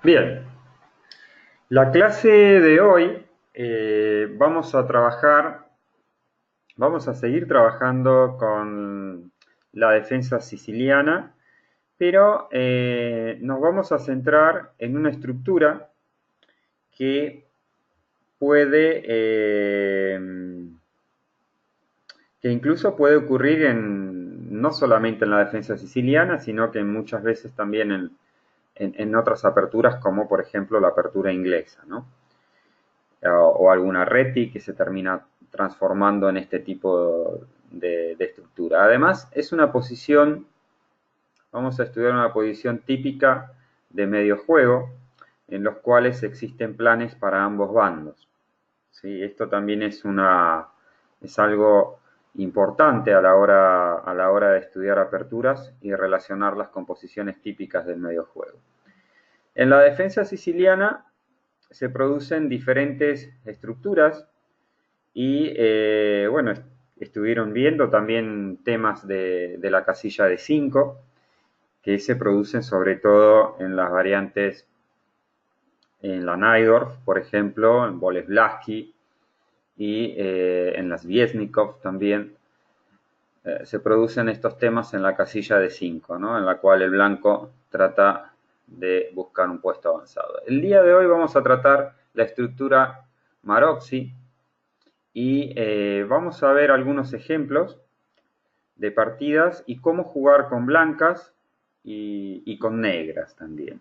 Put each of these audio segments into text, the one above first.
Bien, la clase de hoy vamos a seguir trabajando con la defensa siciliana, pero nos vamos a centrar en una estructura que puede, que incluso puede ocurrir no solamente en la defensa siciliana, sino que muchas veces también en otras aperturas, como por ejemplo la apertura inglesa, ¿no? O alguna reti que se termina transformando en este tipo de estructura. Además, es una posición, vamos a estudiar una posición típica de medio juego, en los cuales existen planes para ambos bandos. ¿Sí? Esto también es algo importante a la hora de estudiar aperturas y relacionarlas con posiciones típicas del medio juego. En la defensa siciliana se producen diferentes estructuras y, bueno, estuvieron viendo también temas de la casilla de 5 que se producen sobre todo en las variantes, en la Najdorf, por ejemplo, en Boleslavsky y en las Viesnikov también. Se producen estos temas en la casilla de 5, ¿no? En la cual el blanco trata de buscar un puesto avanzado. El día de hoy vamos a tratar la estructura Maroczy y vamos a ver algunos ejemplos de partidas y cómo jugar con blancas y con negras también.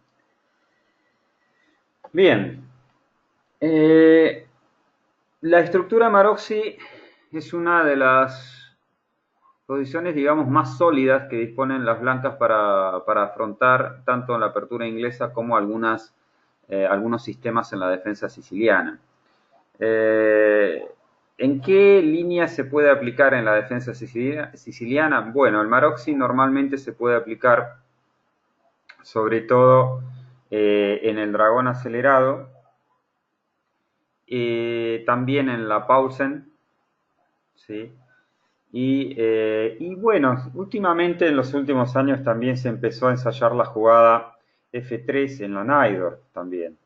Bien, eh, la estructura Maroczy es una de las posiciones, digamos, más sólidas que disponen las blancas para afrontar tanto en la apertura inglesa como algunos sistemas en la defensa siciliana. Eh, ¿En qué línea se puede aplicar en la defensa siciliana? Bueno, el Maroczy normalmente se puede aplicar sobre todo en el dragón acelerado, también en la Paulsen, ¿sí? Y bueno, últimamente en los últimos años también se empezó a ensayar la jugada F3 en la Najdorf también,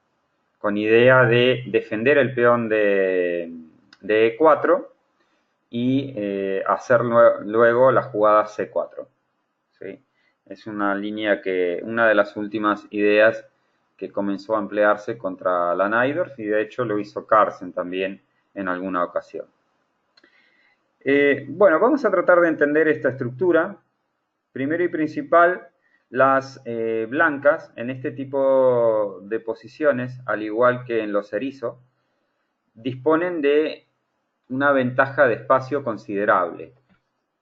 con idea de defender el peón de E4 y hacer luego la jugada C4. ¿Sí? Es una línea una de las últimas ideas que comenzó a emplearse contra la Najdorf y de hecho lo hizo Carlsen también en alguna ocasión. Bueno, vamos a tratar de entender esta estructura. Primero y principal, las blancas en este tipo de posiciones, al igual que en los erizos, disponen de una ventaja de espacio considerable.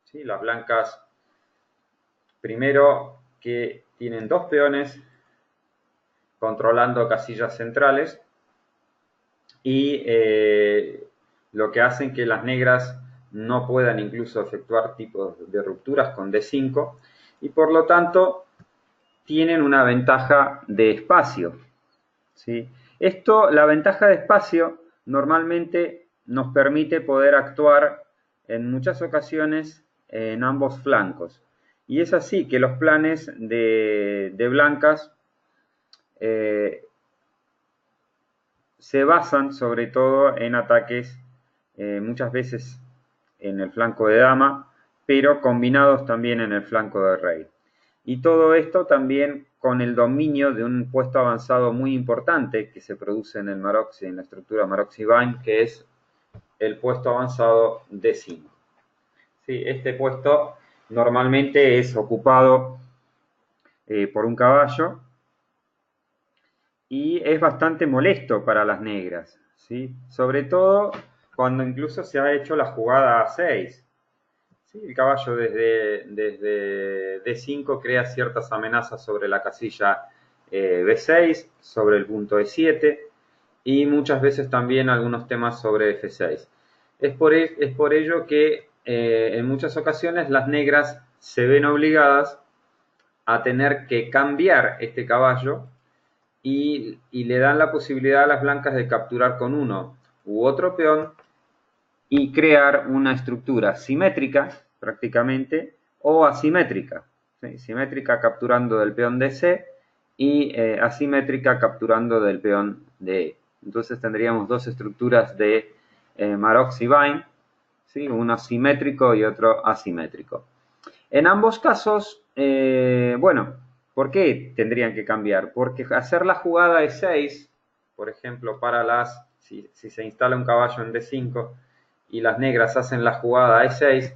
¿Sí? Las blancas, primero que tienen dos peones controlando casillas centrales y lo que hacen que las negras no puedan incluso efectuar tipos de rupturas con D5 y por lo tanto tienen una ventaja de espacio. ¿Sí? La ventaja de espacio normalmente nos permite poder actuar en muchas ocasiones en ambos flancos. Y es así que los planes de blancas eh, se basan sobre todo en ataques muchas veces en el flanco de dama, pero combinados también en el flanco de rey. Y todo esto también con el dominio de un puesto avanzado muy importante que se produce en el Maroczy, en la estructura Maroczy-Vine, que es el puesto avanzado D5. Sí, este puesto normalmente es ocupado por un caballo y es bastante molesto para las negras, ¿sí? Sobre todo cuando incluso se ha hecho la jugada A6. ¿Sí? El caballo desde D5 crea ciertas amenazas sobre la casilla B6, sobre el punto E7 y muchas veces también algunos temas sobre F6. Es por ello que en muchas ocasiones las negras se ven obligadas a tener que cambiar este caballo y le dan la posibilidad a las blancas de capturar con uno u otro peón y crear una estructura simétrica prácticamente o asimétrica. ¿Sí? Simétrica capturando del peón de C y asimétrica capturando del peón de E. Entonces tendríamos dos estructuras de Maroczy-Vine, ¿sí? Uno simétrico y otro asimétrico. En ambos casos, bueno, ¿por qué tendrían que cambiar? Porque hacer la jugada E6, por ejemplo, para si se instala un caballo en D5 y las negras hacen la jugada E6,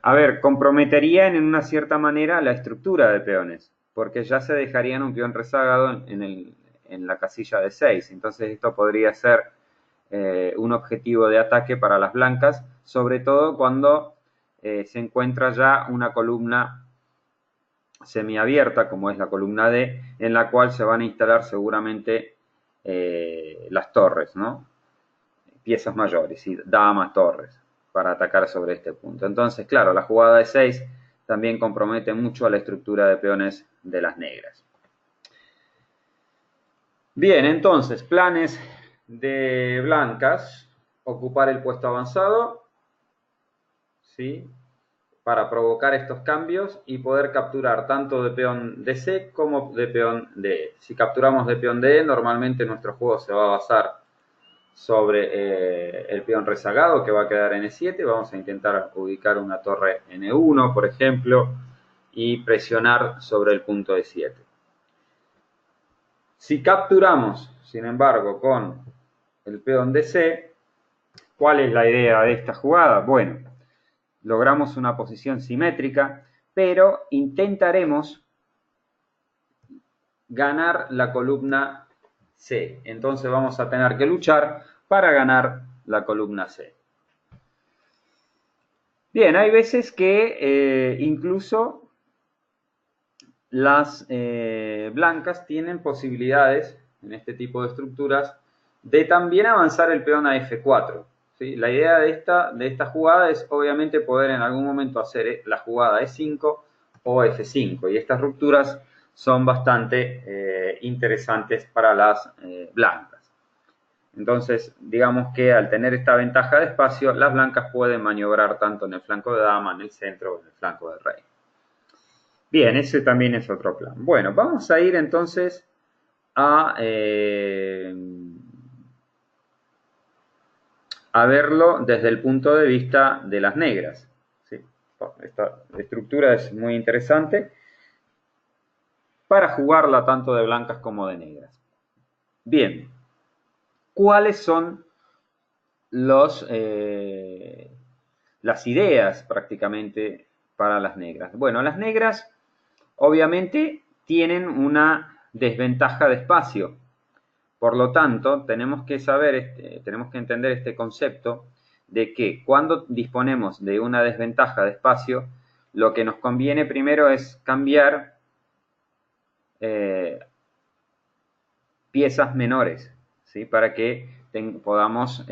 a ver, comprometerían en una cierta manera la estructura de peones, porque ya se dejarían un peón rezagado en la casilla de 6. Entonces esto podría ser un objetivo de ataque para las blancas, sobre todo cuando se encuentra ya una columna semiabierta, como es la columna D, en la cual se van a instalar seguramente las torres, ¿no? Piezas mayores, y damas, torres, para atacar sobre este punto. Entonces, claro, la jugada de 6 también compromete mucho a la estructura de peones de las negras. Bien, entonces, planes de blancas: ocupar el puesto avanzado, ¿sí? Para provocar estos cambios y poder capturar tanto de peón de C como de peón de E. Si capturamos de peón de E, normalmente nuestro juego se va a basar sobre el peón rezagado, que va a quedar en E7. Vamos a intentar ubicar una torre en E1, por ejemplo, y presionar sobre el punto E7. Si capturamos, sin embargo, con el peón de C, ¿cuál es la idea de esta jugada? Bueno, logramos una posición simétrica, pero intentaremos ganar la columna C. Entonces vamos a tener que luchar para ganar la columna C. Bien, hay veces que incluso las blancas tienen posibilidades en este tipo de estructuras de también avanzar el peón a F4. ¿Sí? La idea de esta jugada es obviamente poder en algún momento hacer la jugada E5 o F5, y estas rupturas son bastante interesantes para las blancas. Entonces, digamos que al tener esta ventaja de espacio, las blancas pueden maniobrar tanto en el flanco de dama, en el centro o en el flanco de rey. Bien, ese también es otro plan. Bueno, vamos a ir entonces a verlo desde el punto de vista de las negras. ¿Sí? Esta estructura es muy interesante para jugarla tanto de blancas como de negras. Bien, ¿cuáles son las ideas prácticamente para las negras? Bueno, las negras obviamente tienen una desventaja de espacio. Por lo tanto, tenemos que tenemos que entender este concepto de que cuando disponemos de una desventaja de espacio, lo que nos conviene primero es cambiar piezas menores, ¿sí? Para que podamos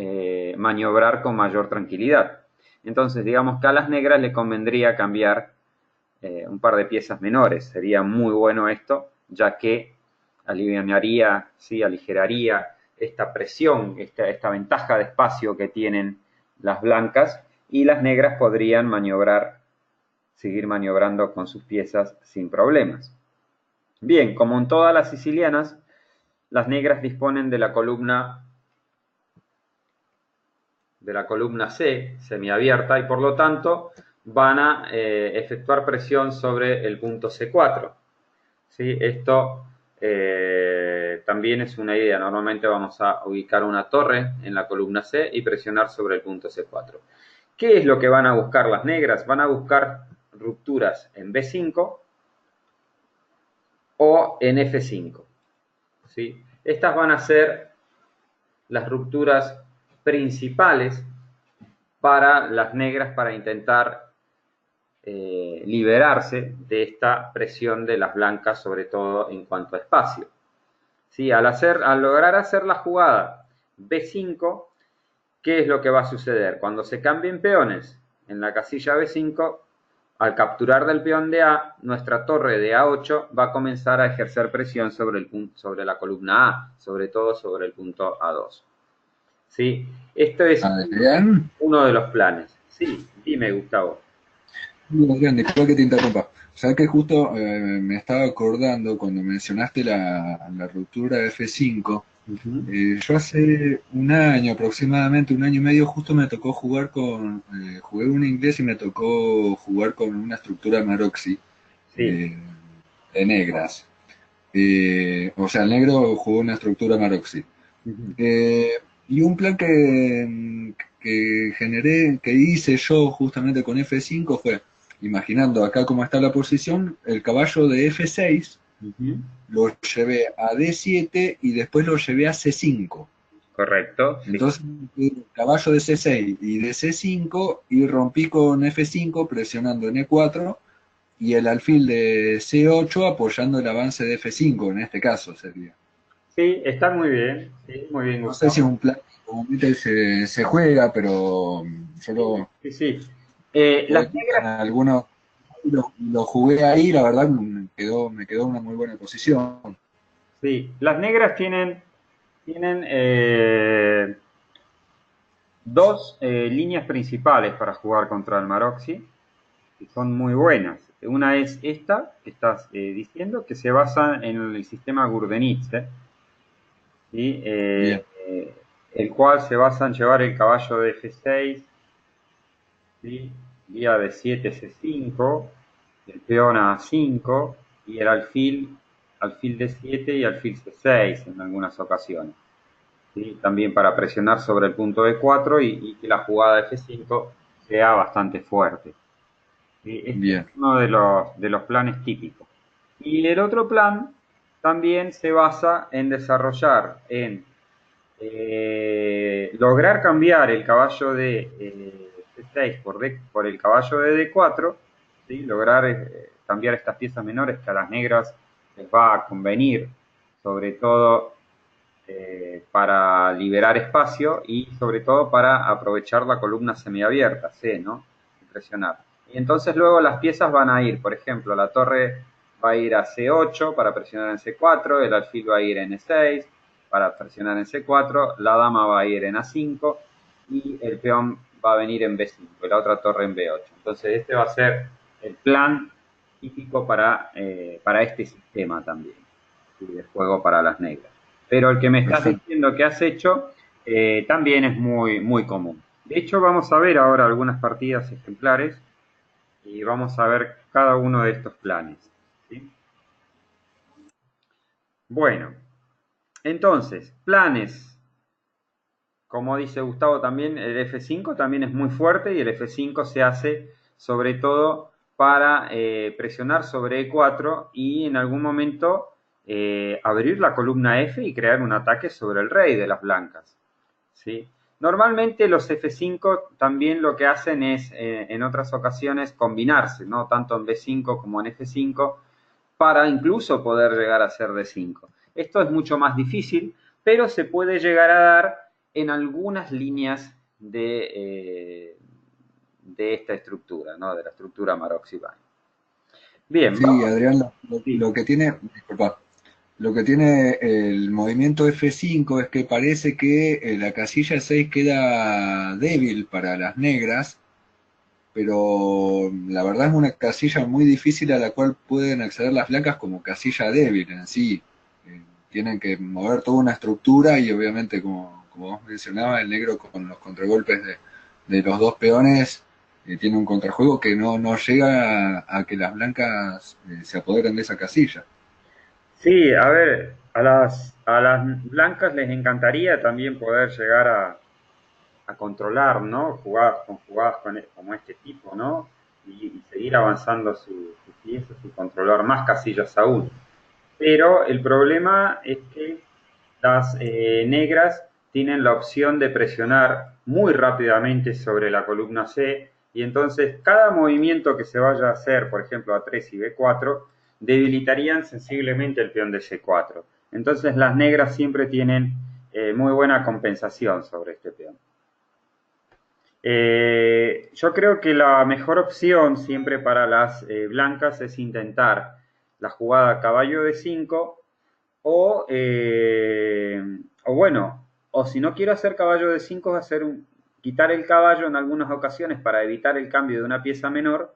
maniobrar con mayor tranquilidad. Entonces, digamos que a las negras le convendría cambiar un par de piezas menores. Sería muy bueno esto, ya que aliviaría, ¿sí? Aligeraría esta presión, esta ventaja de espacio que tienen las blancas, y las negras podrían seguir maniobrando con sus piezas sin problemas. Bien, como en todas las sicilianas, las negras disponen de la columna C semiabierta, y por lo tanto van a efectuar presión sobre el punto C4. ¿Sí? Esto también es una idea. Normalmente vamos a ubicar una torre en la columna C y presionar sobre el punto C4. ¿Qué es lo que van a buscar las negras? Van a buscar rupturas en B5 o en F5. ¿Sí? Estas van a ser las rupturas principales para las negras para intentar liberarse de esta presión de las blancas, sobre todo en cuanto a espacio. ¿Sí? Al lograr hacer la jugada B5, ¿qué es lo que va a suceder? Cuando se cambien peones en la casilla B5, al capturar del peón de A, nuestra torre de A8 va a comenzar a ejercer presión sobre la columna A, sobre todo sobre el punto A2. ¿Sí? Esto es uno de los planes. Sí, dime, Gustavo. Adrián, disculpa que te interrumpa. Sabes que justo me estaba acordando cuando mencionaste la ruptura de F5. Ujú. Yo hace un año, aproximadamente un año y medio, justo me tocó jugué un inglés y me tocó jugar con una estructura Maroxy Sí. eh, de negras. O sea, el negro jugó una estructura Maroxy. Ujú. Eh, y un plan que generé, que hice yo justamente con F5 fue, imaginando acá cómo está la posición, el caballo de F6 Ujú. lo llevé a D7 y después lo llevé a C5. Correcto, sí. Entonces, el caballo de C6 y de C5 y rompí con F5 presionando en E4 y el alfil de C8 apoyando el avance de F5 en este caso sería. Sí, está muy bien. Sí, muy bien, No sé si es Gustavo. un plan que comúnmente se juega, pero yo Sí, sí, sí. lo he Las visto en negras, algunos lo jugué ahí, la verdad me quedó una muy buena posición. sí, las negras tienen dos líneas principales para jugar contra el Maroxy, que son muy buenas. Una es esta que estás diciendo, que se basa en el sistema Gurdenitze, ¿sí? Bien, El cual se basa en llevar el caballo de F6, ¿sí? Guía de 7 C5, el peón a 5 y el alfil de 7 y alfil C6 en algunas ocasiones. ¿Sí? También para presionar sobre el punto de 4 y que la jugada de F5 sea bastante fuerte. ¿Sí? Este es bien. uno de los planes típicos. Y el otro plan también se basa en desarrollar, en lograr cambiar el caballo de C6 por el caballo de D4, ¿sí? Lograr cambiar estas piezas menores que a las negras les va a convenir, sobre todo para liberar espacio y sobre todo para aprovechar la columna semiabierta, C, ¿no? Y presionar. Y entonces luego las piezas van a ir, por ejemplo, la torre va a ir a C8 para presionar en C4, el alfil va a ir en E6 para presionar en C4, la dama va a ir en A5 y el peón va a venir en B5 y la otra torre en B8. Entonces este va a ser el plan típico para este sistema también, ¿sí? De juego para las negras. Pero el que me estás Perfecto. diciendo que has hecho también es muy, muy común. De hecho, vamos a ver ahora algunas partidas ejemplares y vamos a ver cada uno de estos planes, ¿sí? Bueno, entonces, planes, como dice Gustavo también, el F5 también es muy fuerte y el F5 se hace sobre todo para presionar sobre E4 y en algún momento abrir la columna F y crear un ataque sobre el rey de las blancas, ¿sí? Normalmente los F5 también lo que hacen es en otras ocasiones combinarse, ¿no? Tanto en B5 como en F5 para incluso poder llegar a ser D5. Esto es mucho más difícil, pero se puede llegar a dar en algunas líneas de esta estructura, ¿no? De la estructura Maroxy-Bine. Bien, Sí, vamos. Adrián, Sí. disculpa, lo que tiene el movimiento F5 es que parece que la casilla 6 queda débil para las negras, pero la verdad es una casilla muy difícil a la cual pueden acceder las blancas como casilla débil en sí. Tienen que mover toda una estructura y obviamente, como vos mencionabas, el negro con los contragolpes de los dos peones tiene un contrajuego que no llega a que las blancas se apoderen de esa casilla. Sí, a ver, a las blancas les encantaría también poder llegar a controlar, ¿no? Jugadas como este tipo, ¿no? Y seguir avanzando sus piezas y controlar más casillas aún. Pero el problema es que las negras tienen la opción de presionar muy rápidamente sobre la columna C y entonces cada movimiento que se vaya a hacer, por ejemplo a 3 y B4, debilitarían sensiblemente el peón de C4. Entonces las negras siempre tienen muy buena compensación sobre este peón. Yo creo que la mejor opción siempre para las blancas es intentar la jugada caballo de 5 o bueno, o si no quiero hacer caballo de 5 quitar el caballo en algunas ocasiones para evitar el cambio de una pieza menor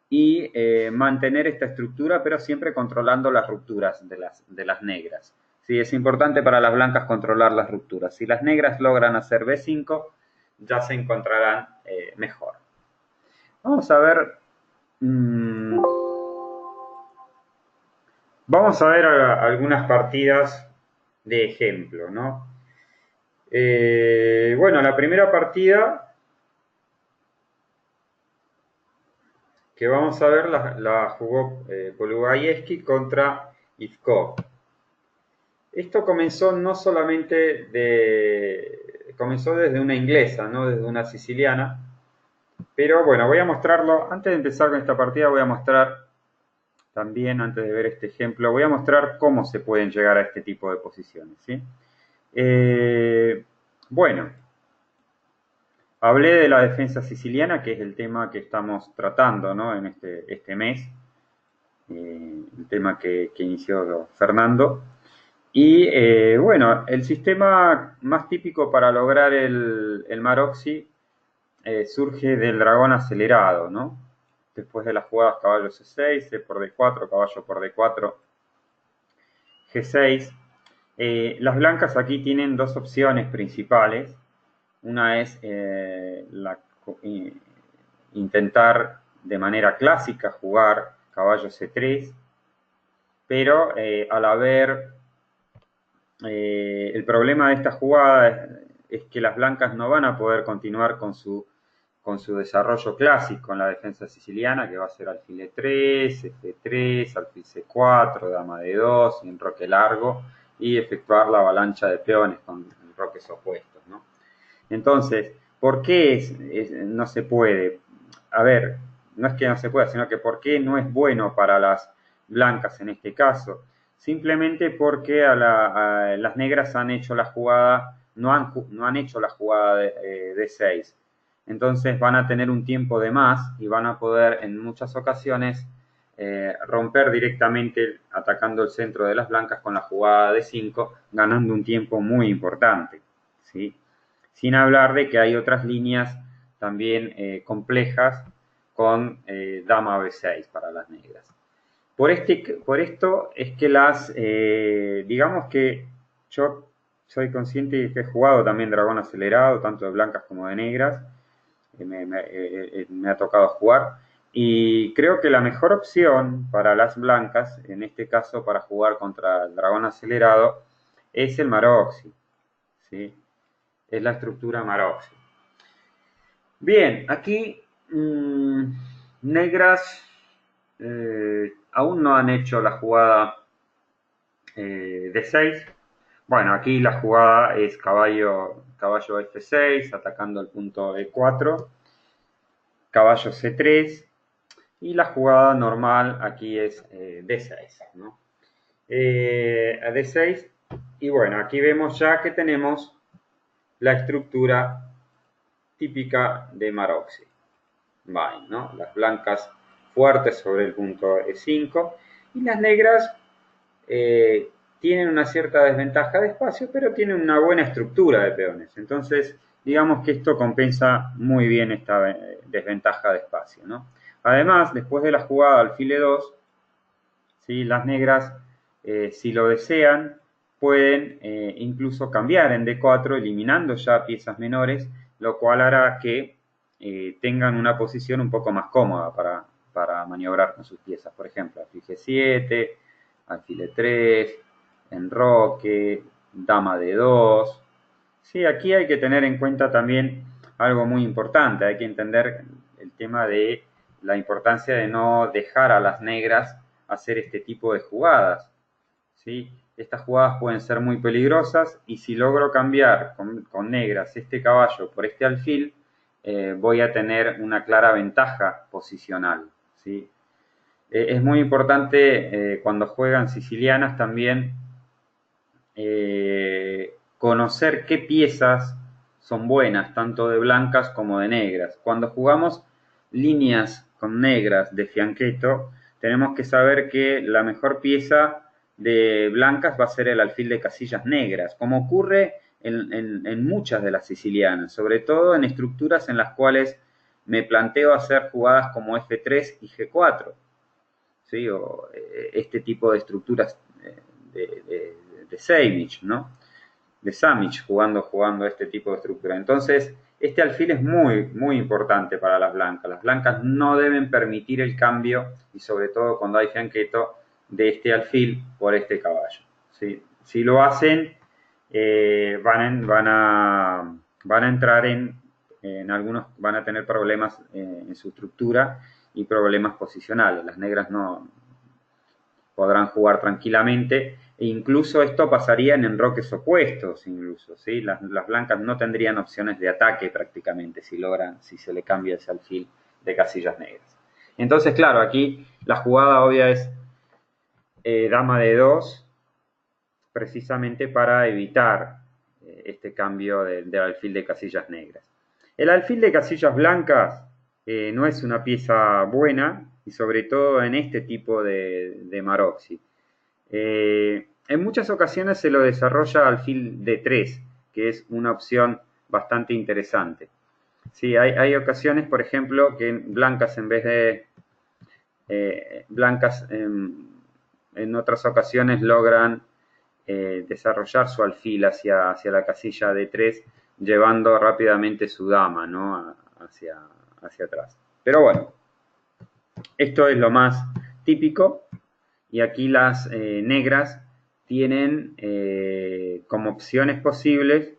y mantener esta estructura, pero siempre controlando las rupturas de las negras. Sí, es importante para las blancas controlar las rupturas. Si las negras logran hacer B5, ya se encontrarán mejor. Vamos a ver. Vamos a ver algunas partidas de ejemplo, ¿no? Bueno, la primera partida que vamos a ver la jugó Polugayeski contra Ivkov. Esto comenzó no solamente comenzó desde una inglesa, no desde una siciliana, pero bueno, voy a mostrarlo, antes de empezar con esta partida voy a mostrar también, antes de ver este ejemplo, voy a mostrar cómo se pueden llegar a este tipo de posiciones, ¿sí? Bueno, hablé de la defensa siciliana, que es el tema que estamos tratando, ¿no? En este mes, el tema que inició Fernando. Y bueno, el sistema más típico para lograr el Maroxy surge del dragón acelerado, ¿no? Después de las jugadas caballo C6, C por D4, caballo por D4, G6. Las blancas aquí tienen dos opciones principales. Una es intentar de manera clásica jugar caballo C3, pero al haber el problema de esta jugada es que las blancas no van a poder continuar con su desarrollo clásico en la defensa siciliana, que va a ser alfil E3, F3, alfil C4, dama D2, enroque largo, y efectuar la avalancha de peones con enroques opuestos, ¿no? Entonces, ¿por qué no se puede? A ver, no es que no se pueda, sino que ¿por qué no es bueno para las blancas en este caso? Simplemente porque las negras han hecho la jugada, no han hecho la jugada de 6. Entonces van a tener un tiempo de más y van a poder en muchas ocasiones romper directamente atacando el centro de las blancas con la jugada de 5, ganando un tiempo muy importante, ¿sí? Sin hablar de que hay otras líneas también complejas con dama B6 para las negras. Por esto es que digamos que yo soy consciente de que he jugado también dragón acelerado, tanto de blancas como de negras, me ha tocado jugar, y creo que la mejor opción para las blancas, en este caso para jugar contra el dragón acelerado, es el Maroxy, ¿sí? Es la estructura Maroxy. Bien, aquí negras aún no han hecho la jugada de 6. Bueno, aquí la jugada es caballo F6, atacando el punto E4, caballo C3, y la jugada normal aquí es D6, ¿no? A D6, y bueno, aquí vemos ya que tenemos la estructura típica de Maroxy. Vale, ¿no? Las blancas fuertes sobre el punto E5 y las negras tienen una cierta desventaja de espacio, pero tienen una buena estructura de peones. Entonces, digamos que esto compensa muy bien esta desventaja de espacio, ¿no? Además, después de la jugada alfil E2, ¿sí? Las negras, si lo desean, pueden incluso cambiar en D4, eliminando ya piezas menores, lo cual hará que tengan una posición un poco más cómoda para maniobrar con sus piezas. Por ejemplo, alfil G7, alfil E3, enroque, dama D2. Sí, aquí hay que tener en cuenta también algo muy importante, hay que entender el tema de la importancia de no dejar a las negras hacer este tipo de jugadas, ¿sí? Estas jugadas pueden ser muy peligrosas y si logro cambiar con negras este caballo por este alfil, voy a tener una clara ventaja posicional, ¿sí? Es muy importante cuando juegan sicilianas también conocer qué piezas son buenas, tanto de blancas como de negras. Cuando jugamos líneas con negras de fianqueto, tenemos que saber que la mejor pieza de blancas va a ser el alfil de casillas negras, como ocurre en muchas de las sicilianas, sobre todo en estructuras en las cuales me planteo hacer jugadas como F3 y G4, ¿sí? O este tipo de estructuras de Sejmić, ¿no? De Samić, jugando este tipo de estructura. Entonces, este alfil es muy importante para las blancas. Las blancas no deben permitir el cambio, y sobre todo cuando hay fianchetto, de este alfil por este caballo. ¿Sí? Si lo hacen, van a entrar en algunos, van a tener problemas en su estructura y problemas posicionales. Las negras no podrán jugar tranquilamente, e incluso esto pasaría en enroques opuestos, incluso, ¿sí? Las blancas no tendrían opciones de ataque prácticamente si se le cambia ese alfil de casillas negras. Entonces, claro, aquí la jugada obvia es dama de 2, precisamente para evitar este cambio del alfil de casillas negras. El alfil de casillas blancas no es una pieza buena, y sobre todo en este tipo de Maroczy. En muchas ocasiones se lo desarrolla alfil de 3, que es una opción bastante interesante. Sí, hay ocasiones, por ejemplo, que blancas en vez de blancas en otras ocasiones logran desarrollar su alfil hacia la casilla de 3, llevando rápidamente su dama, ¿no? hacia atrás. Pero bueno, esto es lo más típico, y aquí las negras tienen como opciones posibles,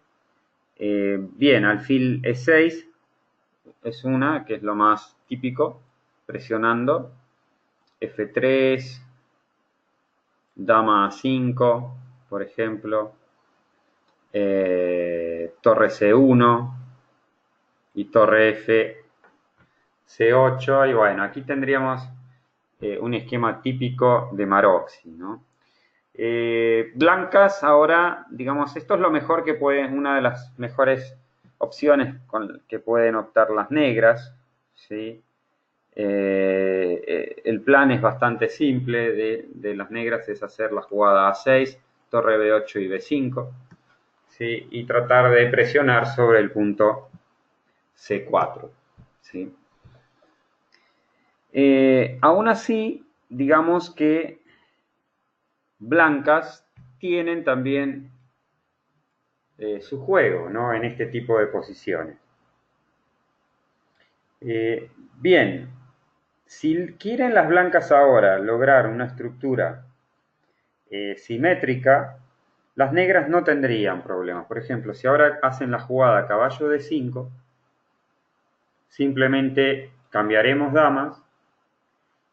bien, alfil E6 es una, que es lo más típico, presionando, F3, dama A5, por ejemplo, torre C1 y torre F C8, y bueno, aquí tendríamos un esquema típico de Maroczy, ¿no? Blancas ahora, digamos, esto es lo mejor que pueden, una de las mejores opciones con que pueden optar las negras, ¿sí? El plan es bastante simple de las negras, es hacer la jugada A6, torre B8 y B5, ¿sí? Y tratar de presionar sobre el punto C4, ¿sí? Aún así, digamos que blancas tienen también su juego, ¿no? En este tipo de posiciones. Bien, si quieren las blancas ahora lograr una estructura simétrica, las negras no tendrían problemas. Por ejemplo, si ahora hacen la jugada caballo de 5, simplemente cambiaremos damas,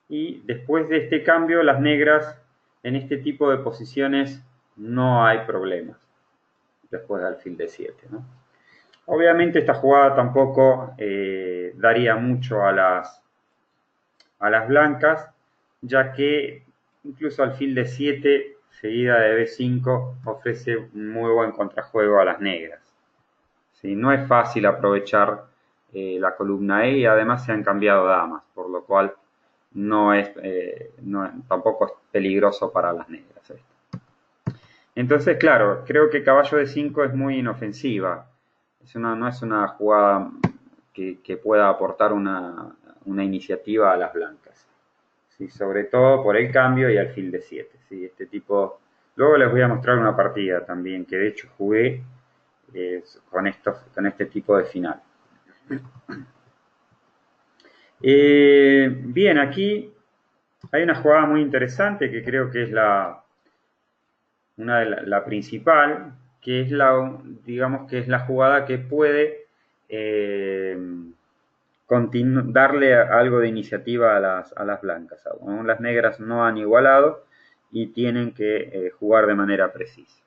y después de este cambio las negras en este tipo de posiciones no hay problemas después del alfil de 7, ¿no? Obviamente esta jugada tampoco daría mucho a las blancas, ya que incluso alfil de 7 seguida de B5 ofrece un muy buen contrajuego a las negras. ¿Sí? No es fácil aprovechar la columna E, y además se han cambiado damas, por lo cual tampoco es peligroso para las negras esto. Entonces, claro, creo que caballo de 5 es muy inofensiva. No es una jugada que pueda aportar una iniciativa a las blancas. ¿Sí? Sobre todo por el cambio y alfil de 7. ¿Sí? Este tipo. Luego les voy a mostrar una partida también, que de hecho jugué con este tipo de final. Bien, aquí hay una jugada muy interesante que creo que es la principal, que es digamos que es la jugada que puede darle algo de iniciativa a las blancas. Aún las negras no han igualado y tienen que jugar de manera precisa.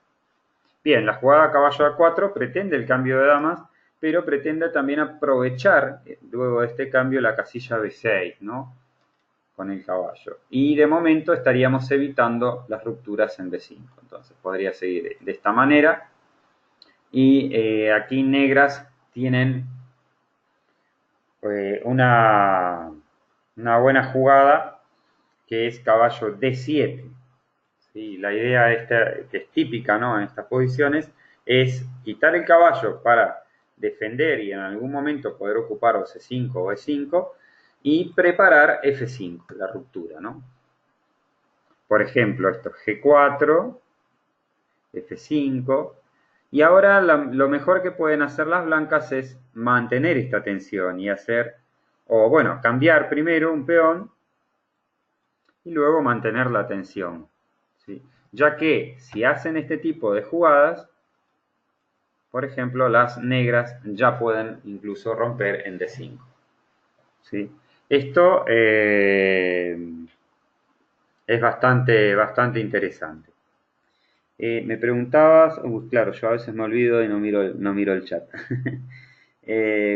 Bien, la jugada caballo A4 pretende el cambio de damas, pero pretende también aprovechar luego de este cambio la casilla B6, ¿no? Con el caballo. Y de momento estaríamos evitando las rupturas en B5. Entonces podría seguir de esta manera. Y aquí negras tienen una buena jugada, que es caballo D7. ¿Sí? La idea esta, que es típica, ¿no? En estas posiciones, es quitar el caballo para defender y en algún momento poder ocupar o C5 o E5 y preparar F5, la ruptura, ¿no? Por ejemplo, esto es G4, F5, y ahora lo mejor que pueden hacer las blancas es mantener esta tensión y hacer, o bueno, cambiar primero un peón y luego mantener la tensión, ¿sí? Ya que si hacen este tipo de jugadas, por ejemplo, las negras ya pueden incluso romper en D5, ¿sí? Esto es bastante interesante. Me preguntabas, claro, yo a veces me olvido y no miro el chat.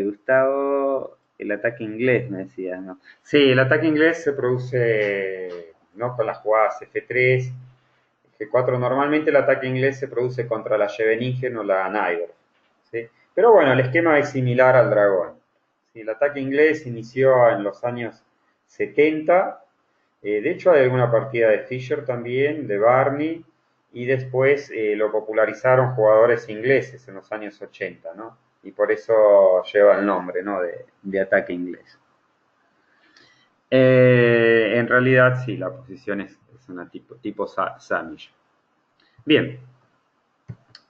Gustavo, el ataque inglés, me decías, ¿no? Sí, el ataque inglés se produce, ¿no?, con las jugadas F3, G4. Normalmente el ataque inglés se produce contra la Scheveningen o la Naivor, ¿sí? Pero bueno, el esquema es similar al dragón, ¿sí? El ataque inglés inició en los años 70. De hecho, hay alguna partida de Fischer también, de Barney, y después lo popularizaron jugadores ingleses en los años 80, ¿no? Y por eso lleva el nombre, ¿no?, de ataque inglés. En realidad, sí, la posición es una tipo Samish. Bien,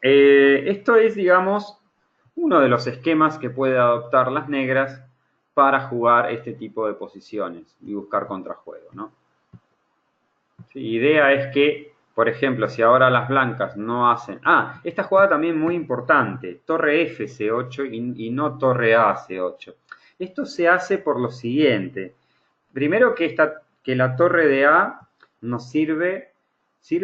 esto es, digamos, uno de los esquemas que puede adoptar las negras para jugar este tipo de posiciones y buscar contrajuego, ¿no? Sí, idea es que, por ejemplo, si ahora las blancas no hacen... esta jugada también muy importante, torre F C8 y no torre A C8. Esto se hace por lo siguiente. Primero que la torre de A nos sirve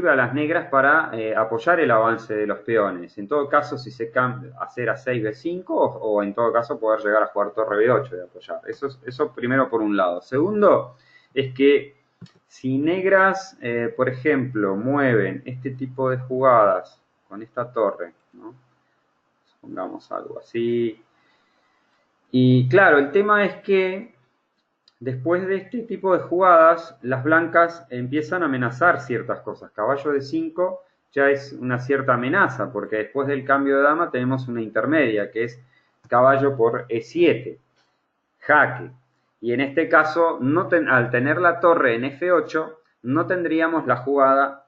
a las negras para apoyar el avance de los peones. En todo caso, si se cambia, hacer A6, B5 o en todo caso poder llegar a jugar torre B8 de apoyar. Eso primero por un lado. Segundo, es que si negras, por ejemplo, mueven este tipo de jugadas con esta torre, ¿no?, pongamos algo así. Y claro, el tema es que después de este tipo de jugadas, las blancas empiezan a amenazar ciertas cosas. Caballo de 5 ya es una cierta amenaza, porque después del cambio de dama tenemos una intermedia, que es caballo por E7, jaque. Y en este caso, al tener la torre en F8, no tendríamos la jugada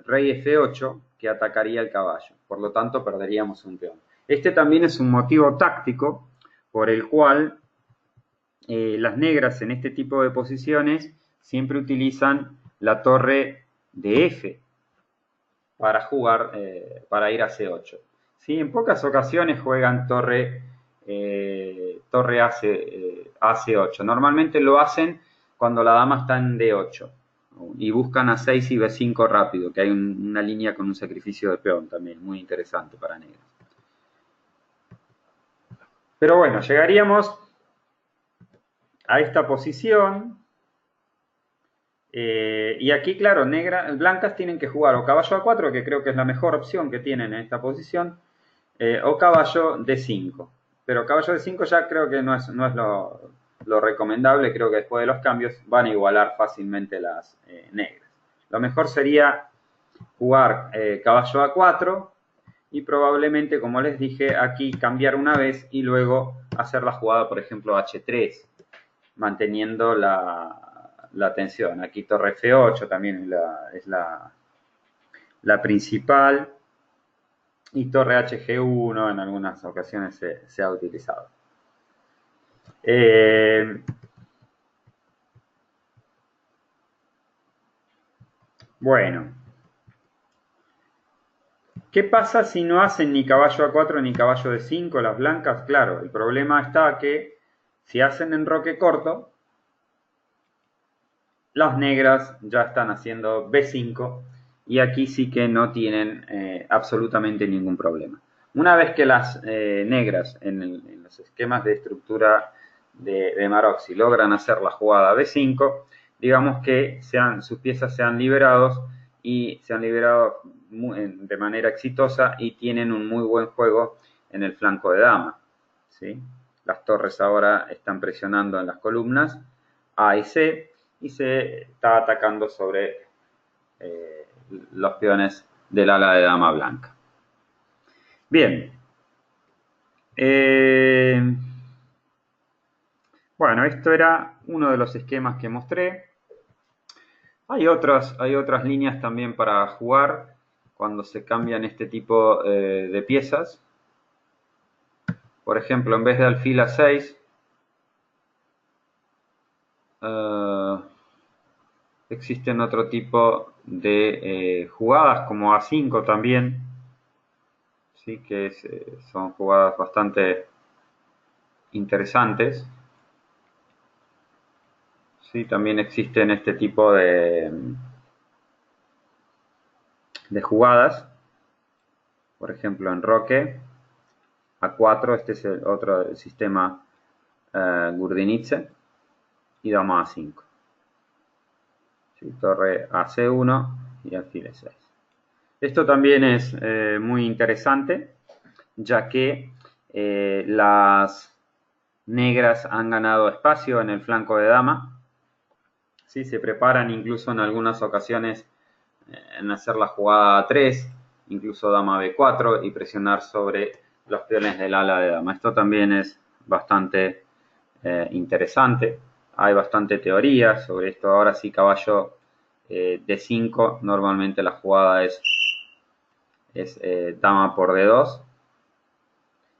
rey F8 que atacaría el caballo. Por lo tanto, perderíamos un peón. Este también es un motivo táctico por el cual las negras en este tipo de posiciones siempre utilizan la torre de F para jugar, para ir a C8. ¿Sí? En pocas ocasiones juegan torre AC8. Normalmente lo hacen cuando la dama está en D8 y buscan A6 y B5 rápido, que hay una línea con un sacrificio de peón también, muy interesante para negras. Pero bueno, llegaríamos a esta posición. Y aquí, claro, blancas tienen que jugar o caballo A4, que creo que es la mejor opción que tienen en esta posición, o caballo D5. Pero caballo D5 ya creo que no es lo recomendable. Creo que después de los cambios van a igualar fácilmente las negras. Lo mejor sería jugar caballo A4 y probablemente, como les dije, aquí cambiar una vez y luego hacer la jugada, por ejemplo, H3, manteniendo la tensión. Aquí torre F8 también es la principal. Y torre HG1 en algunas ocasiones se ha utilizado. Bueno. ¿Qué pasa si no hacen ni caballo A4 ni caballo D5 las blancas? Claro, el problema está que si hacen enroque corto, las negras ya están haciendo B5 y aquí sí que no tienen absolutamente ningún problema. Una vez que las negras en los esquemas de estructura de Maroczy logran hacer la jugada B5, digamos que sus piezas se han liberado y se han liberado de manera exitosa y tienen un muy buen juego en el flanco de dama, ¿sí? Las torres ahora están presionando en las columnas A y C y se está atacando sobre los peones del ala de dama blanca. Bien, Bueno, esto era uno de los esquemas que mostré. Hay otras líneas también para jugar cuando se cambian este tipo de piezas. Por ejemplo, en vez de alfil A6, existen otro tipo de jugadas como A5 también, ¿sí? Que son jugadas bastante interesantes. Sí, también existen este tipo de jugadas. Por ejemplo, en Roque A4, este es el otro sistema Gurdjieff, y dama A5. ¿Sí? Torre AC1 y alfil E6. Esto también es muy interesante, ya que las negras han ganado espacio en el flanco de dama. ¿Sí? Se preparan incluso en algunas ocasiones en hacer la jugada A3, incluso dama B4 y presionar sobre los peones del ala de dama. Esto también es bastante interesante. Hay bastante teoría sobre esto. Ahora sí, caballo D5, normalmente la jugada es dama por D2.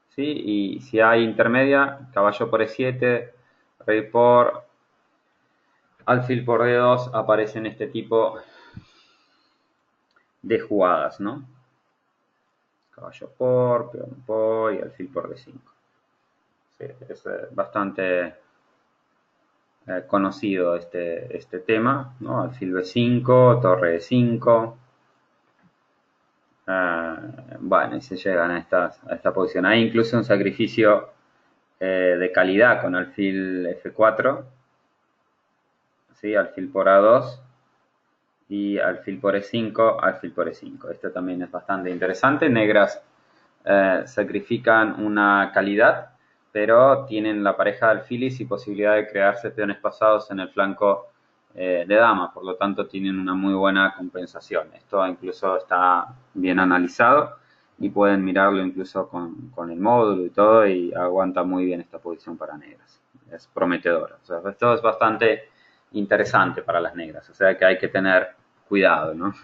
¿Sí? Y si hay intermedia, caballo por E7, rey por, alfil por D2, aparecen este tipo de jugadas, ¿no? Caballo por, peón por y alfil por D5. Sí, es bastante conocido este tema, ¿no? Alfil B5, torre D5. Bueno, y se llegan a esta posición. Hay incluso un sacrificio de calidad con alfil F4, ¿sí? Alfil por A2 y alfil por E5, alfil por E5. Esto también es bastante interesante. Negras sacrifican una calidad, pero tienen la pareja de alfiles y posibilidad de crearse peones pasados en el flanco de dama, por lo tanto tienen una muy buena compensación. Esto incluso está bien analizado y pueden mirarlo incluso con el módulo y todo, y aguanta muy bien esta posición para negras. Es prometedora. O sea, esto es bastante interesante para las negras, o sea que hay que tener cuidado, ¿no?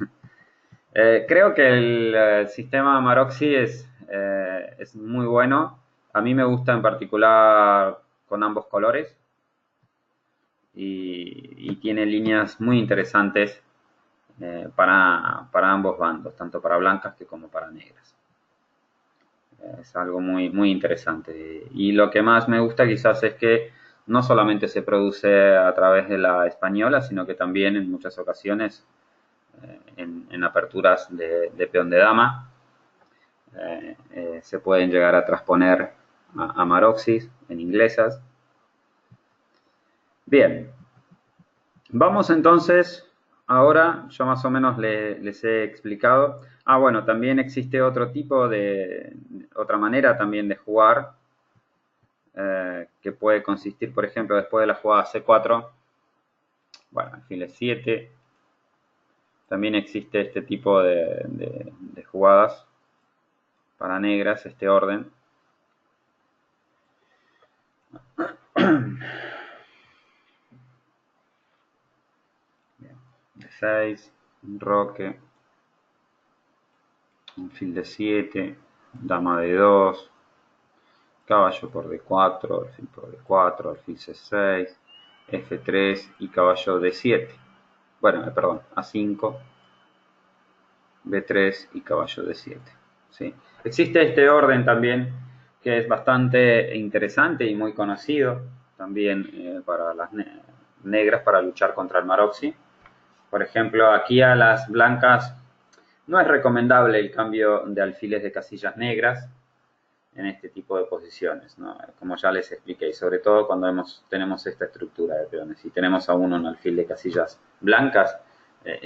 Creo que el sistema Maroxy es muy bueno. A mí me gusta en particular con ambos colores y tiene líneas muy interesantes para ambos bandos, tanto para blancas que como para negras. Es algo muy, muy interesante. Y lo que más me gusta quizás es que no solamente se produce a través de la española, sino que también en muchas ocasiones en aperturas de peón de dama se pueden llegar a transponer a Maroxys en inglesas. Bien, vamos entonces, ahora ya más o menos les he explicado. Bueno, también existe otro tipo otra manera también de jugar, que puede consistir, por ejemplo, después de la jugada C4, bueno, alfil E7, también existe este tipo de jugadas para negras, este orden. D6, roque, alfil D7, dama D2, caballo por D4, alfil por D4, alfil C6, F3 y caballo D7. Bueno, perdón, A5, B3 y caballo D7. ¿Sí? Existe este orden también que es bastante interesante y muy conocido también para las negras para luchar contra el Maroxy. Por ejemplo, aquí a las blancas no es recomendable el cambio de alfiles de casillas negras en este tipo de posiciones, ¿no? Como ya les expliqué, sobre todo cuando tenemos esta estructura de peones. Si tenemos a uno en alfil de casillas blancas,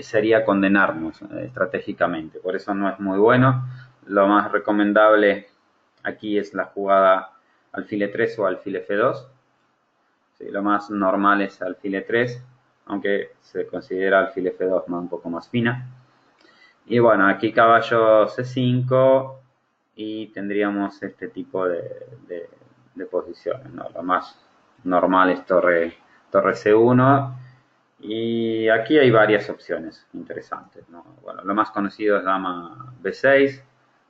sería condenarnos estratégicamente. Por eso no es muy bueno. Lo más recomendable aquí es la jugada alfil E3 o alfil F2. Sí, lo más normal es alfil E3, aunque se considera alfil F2 un poco más fina. Y bueno, aquí caballo C5 y tendríamos este tipo de posiciones, ¿no? Lo más normal es torre C1 y aquí hay varias opciones interesantes, ¿no? Bueno, lo más conocido es dama B6,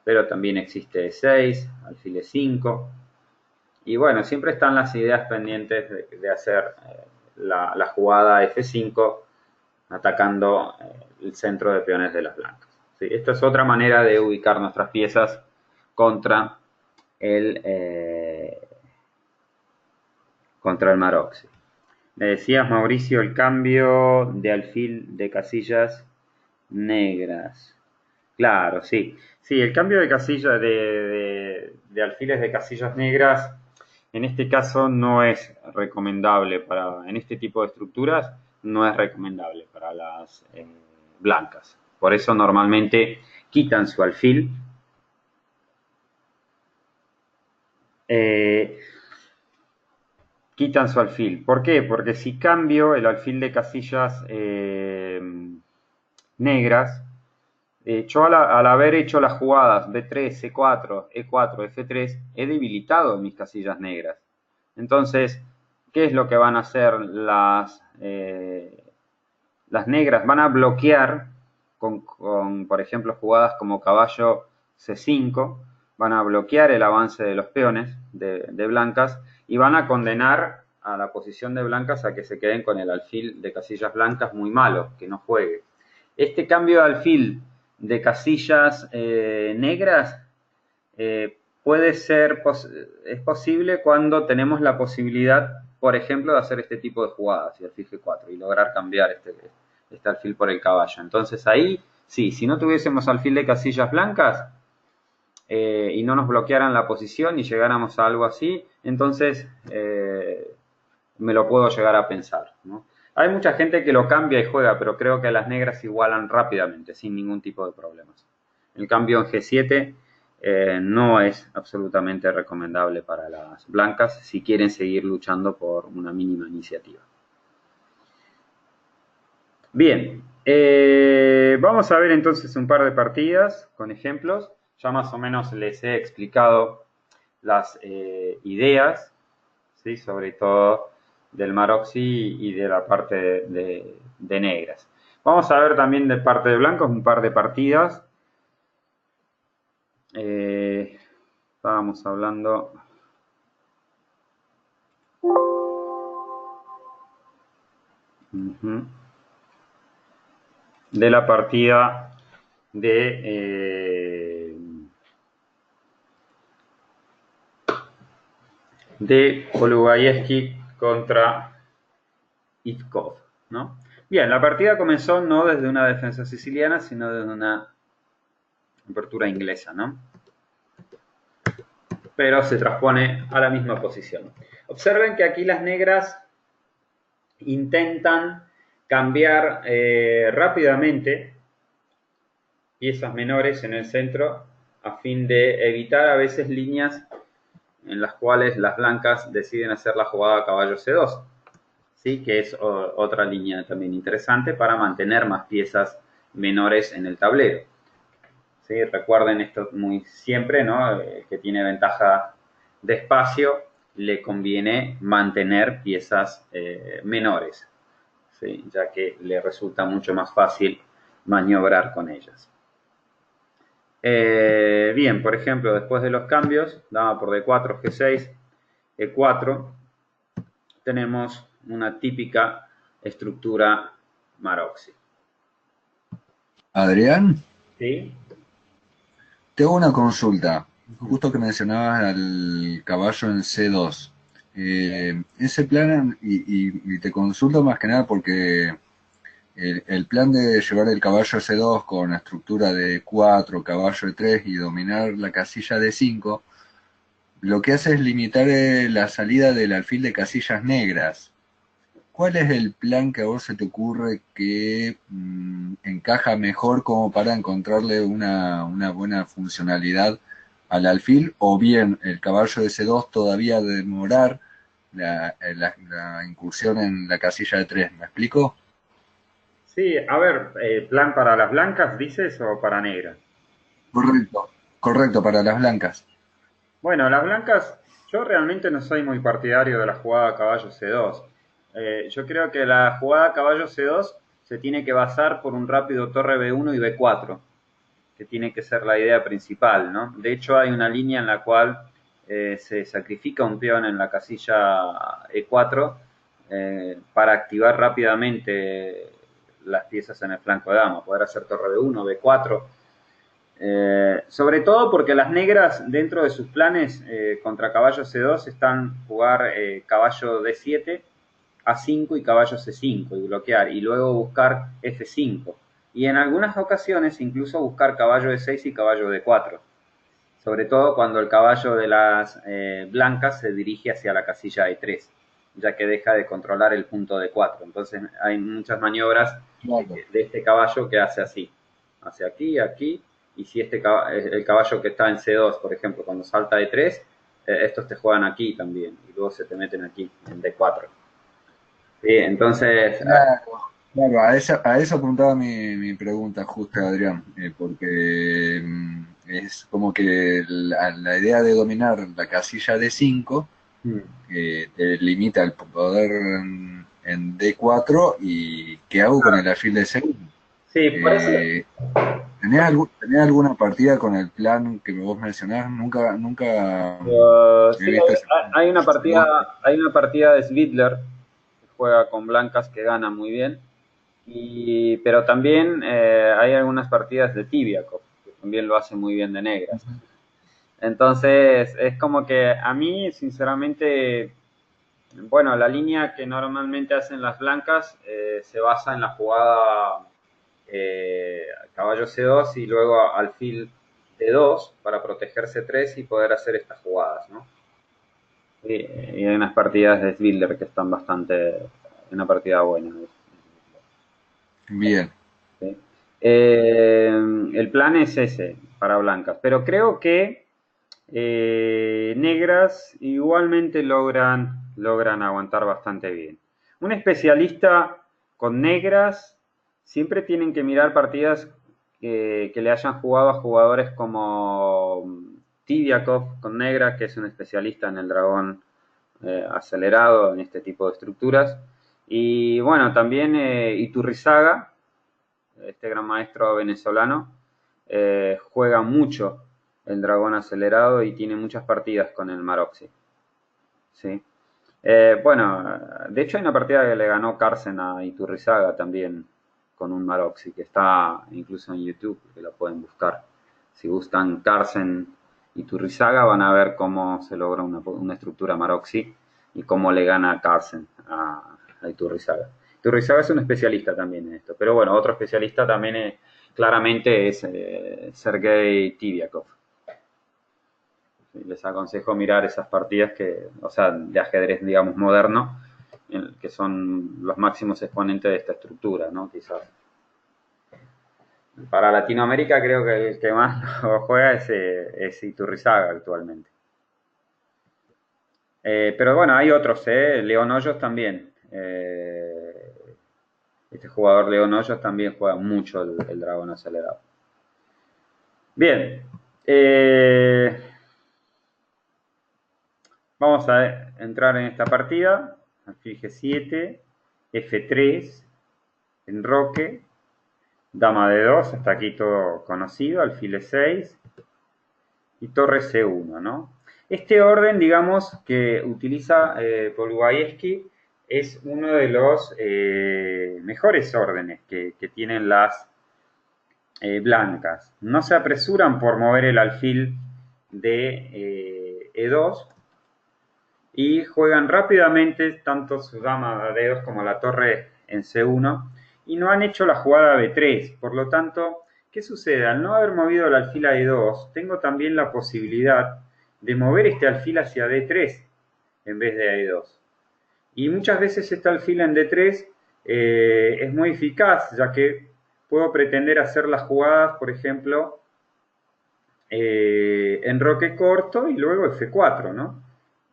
pero también existe E6, alfil E5 y bueno, siempre están las ideas pendientes de hacer la jugada F5 atacando el centro de peones de las blancas. ¿Sí? Esta es otra manera de ubicar nuestras piezas contra el, contra el Maroxi. Me decías, Mauricio, el cambio de alfil de casillas negras. Claro, sí. Sí, el cambio de casilla de alfiles de casillas negras, en este caso no es recomendable en este tipo de estructuras, no es recomendable para las blancas. Por eso normalmente quitan su alfil. Eh, quitan su alfil. ¿Por qué? Porque si cambio el alfil de casillas negras, yo al haber hecho las jugadas B3, C4, E4, F3, he debilitado mis casillas negras. Entonces, ¿qué es lo que van a hacer las negras? Van a bloquear por ejemplo, jugadas como caballo C5, van a bloquear el avance de los peones de blancas y van a condenar a la posición de blancas a que se queden con el alfil de casillas blancas muy malo, que no juegue. Este cambio de alfil de casillas negras puede ser, es posible cuando tenemos la posibilidad, por ejemplo, de hacer este tipo de jugadas, y alfil G4, y lograr cambiar este alfil por el caballo. Entonces ahí, sí, si no tuviésemos alfil de casillas blancas y no nos bloquearan la posición y llegáramos a algo así, entonces me lo puedo llegar a pensar, ¿no? Hay mucha gente que lo cambia y juega, pero creo que las negras igualan rápidamente, sin ningún tipo de problemas. El cambio en G7 no es absolutamente recomendable para las blancas si quieren seguir luchando por una mínima iniciativa. Bien, vamos a ver entonces un par de partidas con ejemplos. Ya más o menos les he explicado las ideas, ¿sí? Sobre todo del Maroxi y de la parte de negras. Vamos a ver también de parte de blancos un par de partidas. Estábamos hablando de la partida de Holubayevsky contra Itkov, ¿no? Bien, la partida comenzó no desde una defensa siciliana, sino desde una apertura inglesa, ¿no? Pero se transpone a la misma posición. Observen que aquí las negras intentan cambiar rápidamente piezas menores en el centro a fin de evitar a veces líneas en las cuales las blancas deciden hacer la jugada caballo C2, ¿sí? Que es otra línea también interesante para mantener más piezas menores en el tablero. ¿Sí? Recuerden esto muy siempre, ¿no? Que tiene ventaja de espacio, le conviene mantener piezas menores, ¿sí? Ya que le resulta mucho más fácil maniobrar con ellas. Bien, por ejemplo, después de los cambios, dama por D4, G6, E4, tenemos una típica estructura Maroxi. Adrián, ¿Sí? tengo una consulta. Justo que mencionabas al caballo en C2. Ese plan, y te consulto más que nada porque el plan de llevar el caballo C2 con la estructura de 4, caballo E3 y dominar la casilla D5, lo que hace es limitar la salida del alfil de casillas negras. ¿Cuál es el plan que a vos se te ocurre que encaja mejor como para encontrarle una buena funcionalidad al alfil? O bien el caballo de C2 todavía demorar la incursión en la casilla de 3. ¿Me explico? Sí, a ver, ¿plan para las blancas dices o para negras? Correcto. Correcto, para las blancas. Bueno, las blancas, yo realmente no soy muy partidario de la jugada caballo C2. Yo creo que la jugada caballo C2 se tiene que basar por un rápido torre B1 y B4, que tiene que ser la idea principal, ¿no? De hecho, hay una línea en la cual se sacrifica un peón en la casilla E4 para activar rápidamente las piezas en el flanco de dama, poder hacer torre B1, B4. Sobre todo porque las negras dentro de sus planes contra caballo C2 están jugar caballo D7, A5 y caballo C5 y bloquear y luego buscar F5 y en algunas ocasiones incluso buscar caballo D6 y caballo D4, sobre todo cuando el caballo de las blancas se dirige hacia la casilla E3, ya que deja de controlar el punto D4. Entonces hay muchas maniobras Claro. de este caballo que hace así, hacia aquí, aquí, y si el caballo que está en C2, por ejemplo, cuando salta de 3, estos te juegan aquí también, y luego se te meten aquí, en D4. Sí, entonces, Claro, claro, a eso apuntaba mi pregunta justo, Adrián, porque es como que la idea de dominar la casilla de 5 te limita el poder en D4 y ¿qué hago con el alfil de 6? sí, por eso. Eh, ¿tenés alguna partida con el plan que vos mencionás? Nunca he Sí, visto ese hay una partida de Svidler que juega con blancas que gana muy bien. Pero también hay algunas partidas de Tibiakov, que también lo hace muy bien de negras. Entonces, es como que a mí, sinceramente, bueno, la línea que normalmente hacen las blancas se basa en la jugada caballo C2 y luego alfil D2 para protegerse 3 y poder hacer estas jugadas, ¿no? Y hay unas partidas de Svidler que están bastante, una partida buena. Bien. ¿Sí? El plan es ese para blancas, pero creo que negras igualmente logran aguantar bastante bien. Un especialista con negras siempre tienen que mirar partidas que le hayan jugado a jugadores como Tibiakov con negras, que es un especialista en el dragón acelerado en este tipo de estructuras. Y bueno, también Iturrizaga, este gran maestro venezolano, juega mucho el dragón acelerado y tiene muchas partidas con el Maroxy. ¿Sí? Bueno, de hecho hay una partida que le ganó Carsen a Iturrizaga también con un Maroxy, que está incluso en YouTube, que la pueden buscar. Si gustan Carsen Iturrizaga van a ver cómo se logra una estructura Maroxy y cómo le gana Carsen a Iturrizaga. Iturrizaga es un especialista también en esto, pero bueno, otro especialista también claramente es Sergei Tibiakov. Les aconsejo mirar esas partidas que, o sea, de ajedrez, digamos, moderno, que son los máximos exponentes de esta estructura, ¿no? Quizás. Para Latinoamérica creo que el que más lo juega es Iturrizaga actualmente. Pero bueno, hay otros, ¿eh? León Hoyos también. Este jugador León Hoyos también juega mucho el dragón acelerado. Bien. Vamos a entrar en esta partida. Alfil G7, F3, enroque, dama D2, hasta aquí todo conocido, alfil E6 y torre C1, ¿no? Este orden, digamos, que utiliza Polugayevsky es uno de los mejores órdenes que tienen las blancas. No se apresuran por mover el alfil de E2 y juegan rápidamente tanto su dama de dedos como la torre en C1 y no han hecho la jugada B3. Por lo tanto, ¿qué sucede? Al no haber movido el alfil a E2, tengo también la posibilidad de mover este alfil hacia D3 en vez de a E2. Y muchas veces este alfil en D3 es muy eficaz, ya que puedo pretender hacer las jugadas, por ejemplo, enroque corto y luego F4, ¿no?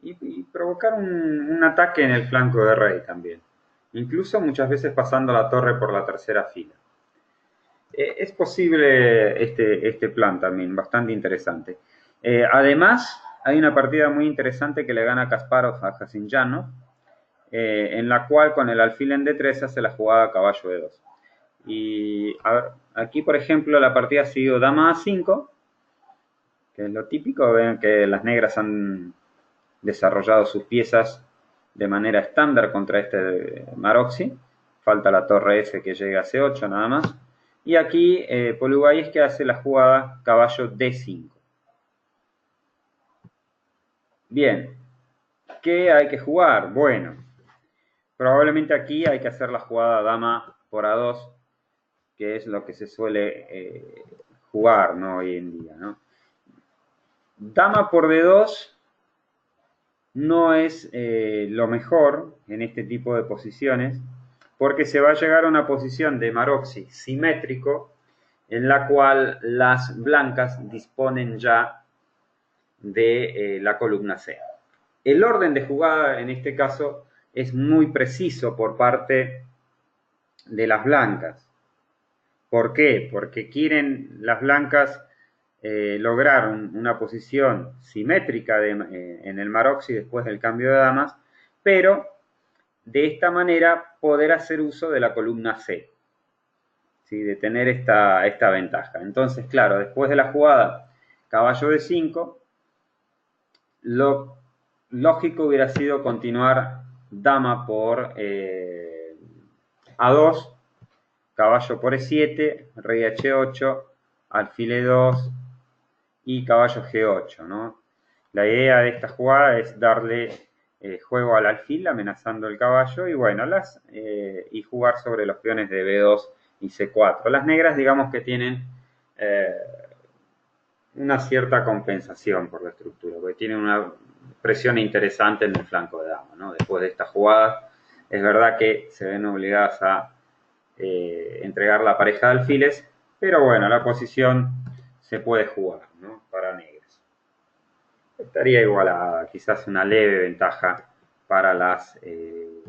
Y provocar un ataque en el flanco de rey también. Incluso muchas veces pasando la torre por la tercera fila. Es posible este plan también, bastante interesante. Además, hay una partida muy interesante que le gana Kasparov a Jacinjanov, en la cual con el alfil en D3 hace la jugada caballo E2. Y a ver, aquí, por ejemplo, la partida ha sido dama A5, que es lo típico. Ven que las negras han desarrollado sus piezas de manera estándar contra este Maroczy. Falta la torre F que llegue a C8 nada más. Y aquí Polugais que hace la jugada caballo D5. Bien, ¿qué hay que jugar? Bueno, probablemente aquí hay que hacer la jugada dama por A2, que es lo que se suele jugar, ¿no? Hoy en día, ¿no? Dama por D2 no es lo mejor en este tipo de posiciones, porque se va a llegar a una posición de Maroczy simétrico, en la cual las blancas disponen ya de la columna C. El orden de jugada en este caso es muy preciso por parte de las blancas. ¿Por qué? Porque quieren las blancas lograr una posición simétrica en el Maroczy después del cambio de damas, pero de esta manera poder hacer uso de la columna C, ¿sí? De tener esta ventaja. Entonces, claro, después de la jugada caballo de 5, lo lógico hubiera sido continuar dama por A2, caballo por E7, rey H8, alfil E2 y caballo G8, ¿no? La idea de esta jugada es darle juego al alfil amenazando el caballo y bueno, y jugar sobre los peones de B2 y C4. Las negras digamos que tienen una cierta compensación por la estructura, porque tienen una presión interesante en el flanco de dama, ¿no? Después de esta jugada, es verdad que se ven obligadas a entregar la pareja de alfiles, pero bueno, la posición se puede jugar, ¿no? Para negras. Estaría igualada, quizás una leve ventaja para las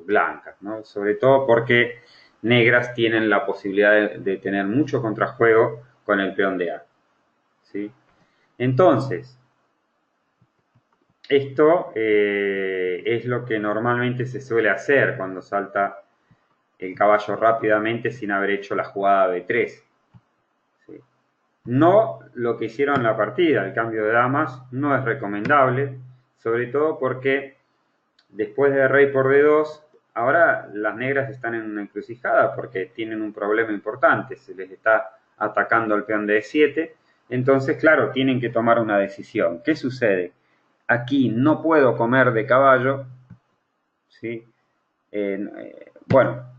blancas, ¿no? Sobre todo porque negras tienen la posibilidad de tener mucho contrajuego con el peón de A, ¿sí? Entonces, esto es lo que normalmente se suele hacer cuando salta el caballo rápidamente sin haber hecho la jugada B3. ¿Sí? No lo que hicieron en la partida, el cambio de damas, no es recomendable, sobre todo porque después de rey por D2, ahora las negras están en una encrucijada porque tienen un problema importante, se les está atacando el peón de E7, entonces claro, tienen que tomar una decisión. ¿Qué sucede? Aquí no puedo comer de caballo, ¿sí? Bueno,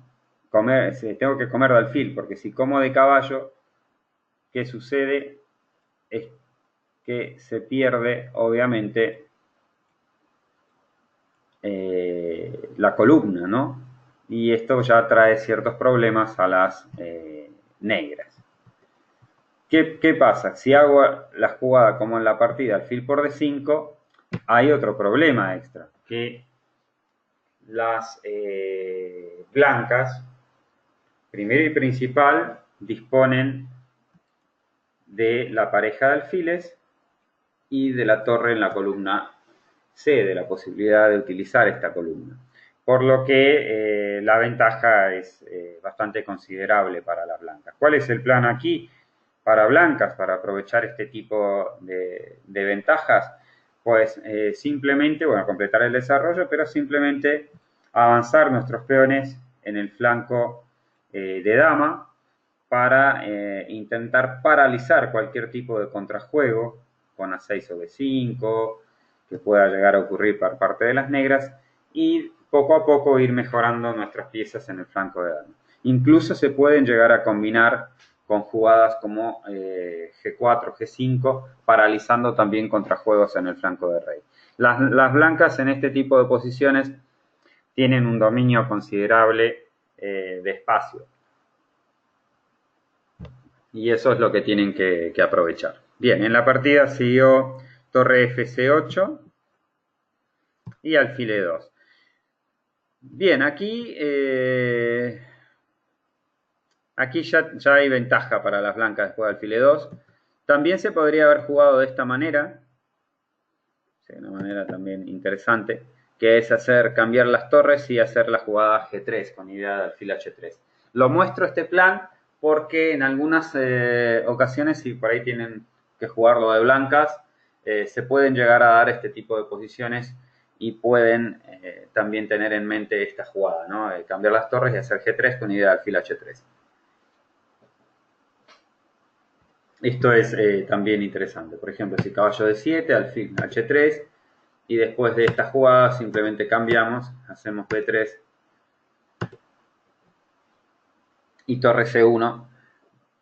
tengo que comer de alfil, porque si como de caballo, ¿qué sucede? Es que se pierde, obviamente, la columna, ¿no? Y esto ya trae ciertos problemas a las negras. ¿Qué pasa? Si hago la jugada como en la partida, alfil por D5, hay otro problema extra, que las blancas, primero y principal, disponen de la pareja de alfiles y de la torre en la columna C, de la posibilidad de utilizar esta columna. Por lo que la ventaja es bastante considerable para las blancas. ¿Cuál es el plan aquí para blancas para aprovechar este tipo de ventajas? Pues simplemente, bueno, completar el desarrollo, pero simplemente avanzar nuestros peones en el flanco de dama para intentar paralizar cualquier tipo de contrajuego con A6 o B5 que pueda llegar a ocurrir por parte de las negras y poco a poco ir mejorando nuestras piezas en el flanco de dama. Incluso se pueden llegar a combinar con jugadas como G4, G5, paralizando también contrajuegos en el flanco de rey. Las blancas en este tipo de posiciones tienen un dominio considerable de espacio. Y eso es lo que tienen que aprovechar. Bien, en la partida siguió torre FC8 y alfil E2. Bien, aquí Aquí ya hay ventaja para las blancas después de alfil E2. También se podría haber jugado de esta manera, una manera también interesante, que es cambiar las torres y hacer la jugada G3 con idea de alfil H3. Lo muestro este plan porque en algunas ocasiones, si por ahí tienen que jugarlo de blancas, se pueden llegar a dar este tipo de posiciones y pueden también tener en mente esta jugada, ¿no? Cambiar las torres y hacer G3 con idea de alfil H3. Esto es también interesante. Por ejemplo, si caballo de 7, alfil H3, y después de esta jugada simplemente cambiamos, hacemos B3 y torre C1,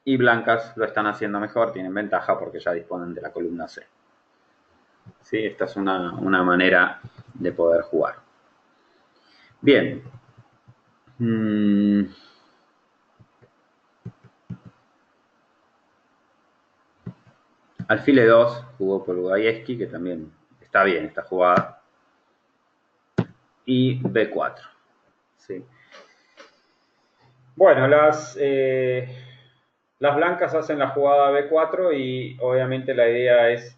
y blancas lo están haciendo mejor, tienen ventaja porque ya disponen de la columna C. ¿Sí? Esta es una manera de poder jugar. Bien. Alfil E2 jugó Polugayevsky, que también está bien esta jugada. Y B4. ¿Sí? Bueno, las blancas hacen la jugada B4 y obviamente la idea es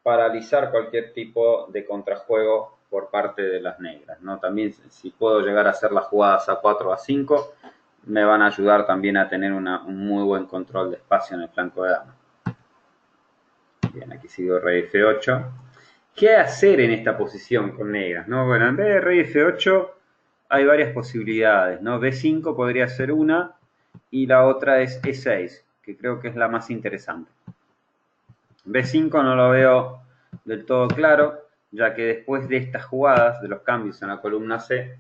paralizar cualquier tipo de contrajuego por parte de las negras, ¿no? También si puedo llegar a hacer las jugadas A4, A5, me van a ayudar también a tener un muy buen control de espacio en el flanco de dama. Bien, aquí sigo rey F8. ¿Qué hacer en esta posición con negras, no? Bueno, en vez de rey F8 hay varias posibilidades, ¿no? B5 podría ser una y la otra es E6, que creo que es la más interesante. B5 no lo veo del todo claro, ya que después de estas jugadas, de los cambios en la columna C,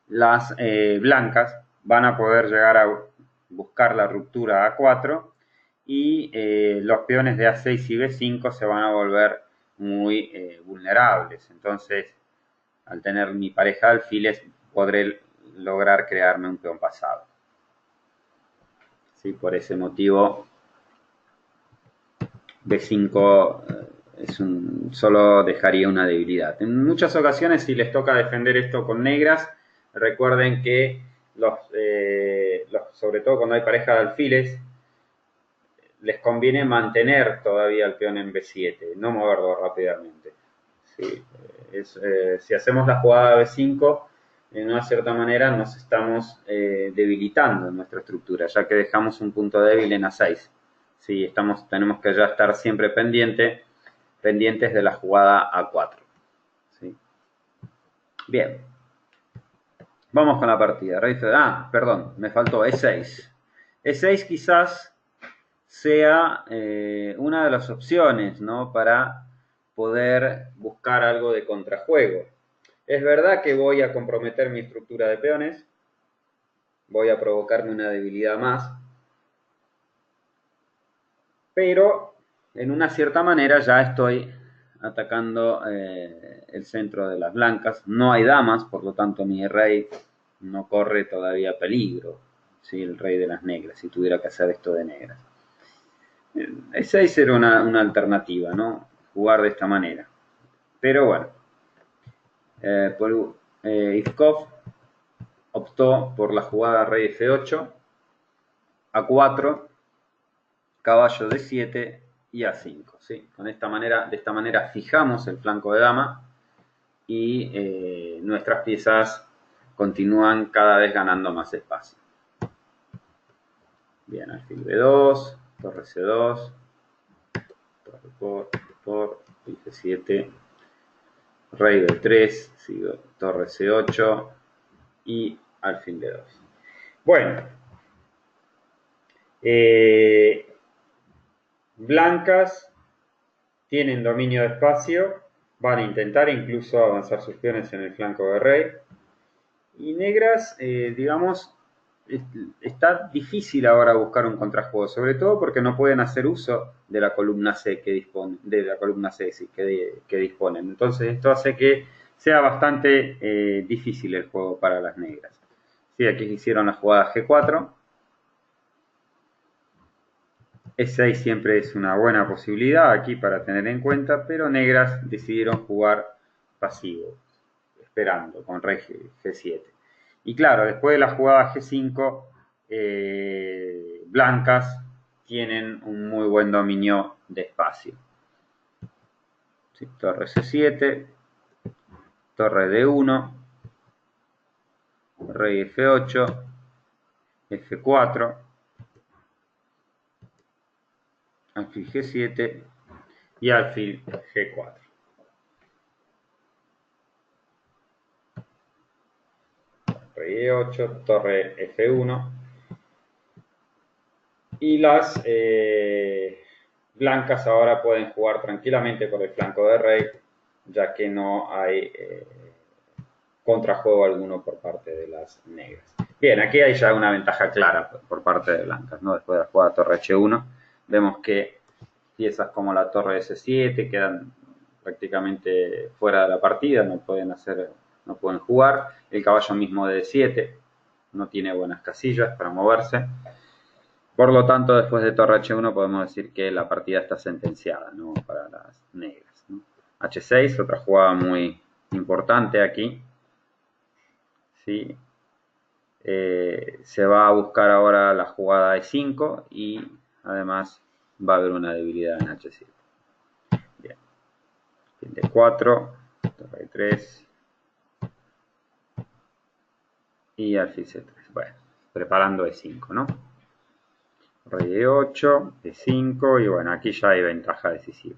las blancas van a poder llegar a buscar la ruptura A4 y los peones de A6 y B5 se van a volver muy vulnerables. Entonces, al tener mi pareja de alfiles, podré lograr crearme un peón pasado. ¿Sí? Por ese motivo, B5 solo dejaría una debilidad. En muchas ocasiones, si les toca defender esto con negras, recuerden que sobre todo cuando hay pareja de alfiles, les conviene mantener todavía el peón en B7, no moverlo rápidamente. ¿Sí? Si hacemos la jugada B5, en una cierta manera nos estamos debilitando en nuestra estructura, ya que dejamos un punto débil en A6. ¿Sí? Tenemos que ya estar siempre pendientes de la jugada A4. ¿Sí? Bien. Vamos con la partida. Perdón, me faltó E6. E6 quizás sea una de las opciones, ¿no? Para poder buscar algo de contrajuego. Es verdad que voy a comprometer mi estructura de peones, voy a provocarme una debilidad más, pero en una cierta manera ya estoy atacando el centro de las blancas. No hay damas, por lo tanto mi rey no corre todavía peligro, ¿sí? El rey de las negras, si tuviera que hacer esto de negras. E6 era una alternativa, ¿no? Jugar de esta manera. Pero bueno, Ivkov optó por la jugada rey F8, A4, caballo D7 y A5. ¿Sí? De esta manera fijamos el flanco de dama y nuestras piezas continúan cada vez ganando más espacio. Bien, alfil B2, torre C2, torre por F7, rey B3, torre C8 y alfil D2. Bueno, blancas tienen dominio de espacio, van a intentar incluso avanzar sus peones en el flanco de rey. Y negras, digamos, está difícil ahora buscar un contrajuego, sobre todo porque no pueden hacer uso de la columna C que disponen, que disponen. Entonces esto hace que sea bastante difícil el juego para las negras. Sí, aquí hicieron la jugada G4. E6 siempre es una buena posibilidad aquí para tener en cuenta, pero negras decidieron jugar pasivo, esperando con rey G7. Y claro, después de la jugada G5, blancas tienen un muy buen dominio de espacio. ¿Sí? Torre C7, torre D1, rey F8, F4, alfil G7 y alfil G4. Rey E8, torre F1 y las blancas ahora pueden jugar tranquilamente por el flanco de rey, ya que no hay contrajuego alguno por parte de las negras. Bien, aquí hay ya una ventaja clara por parte de blancas, ¿no? Después de la jugada torre H1, vemos que piezas como la torre S7 quedan prácticamente fuera de la partida, no pueden jugar. El caballo mismo de D7 no tiene buenas casillas para moverse. Por lo tanto, después de torre H1 podemos decir que la partida está sentenciada, ¿no? Para las negras, ¿no? H6, otra jugada muy importante aquí. ¿Sí? Se va a buscar ahora la jugada E5 y además va a haber una debilidad en H7. Bien. D4, torre E3 y alfil C3. Bueno, preparando E5, ¿no? Rey E8, E5 y bueno, aquí ya hay ventaja decisiva.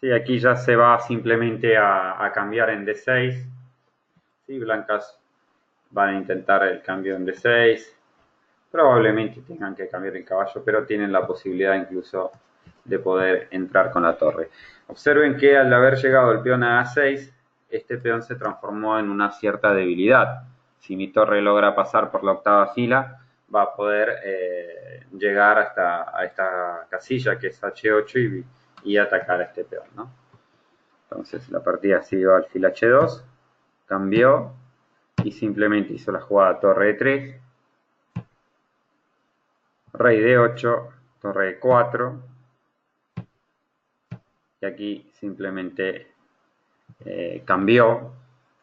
Sí, aquí ya se va simplemente a cambiar en D6. Sí, blancas van a intentar el cambio en D6. Probablemente tengan que cambiar el caballo, pero tienen la posibilidad incluso de poder entrar con la torre. Observen que al haber llegado el peón a A6, este peón se transformó en una cierta debilidad. Si mi torre logra pasar por la octava fila, va a poder llegar hasta a esta casilla que es H8 y atacar a este peón, ¿no? Entonces la partida siguió alfil H2, cambió y simplemente hizo la jugada torre E3, rey D8, torre E4 y aquí simplemente cambió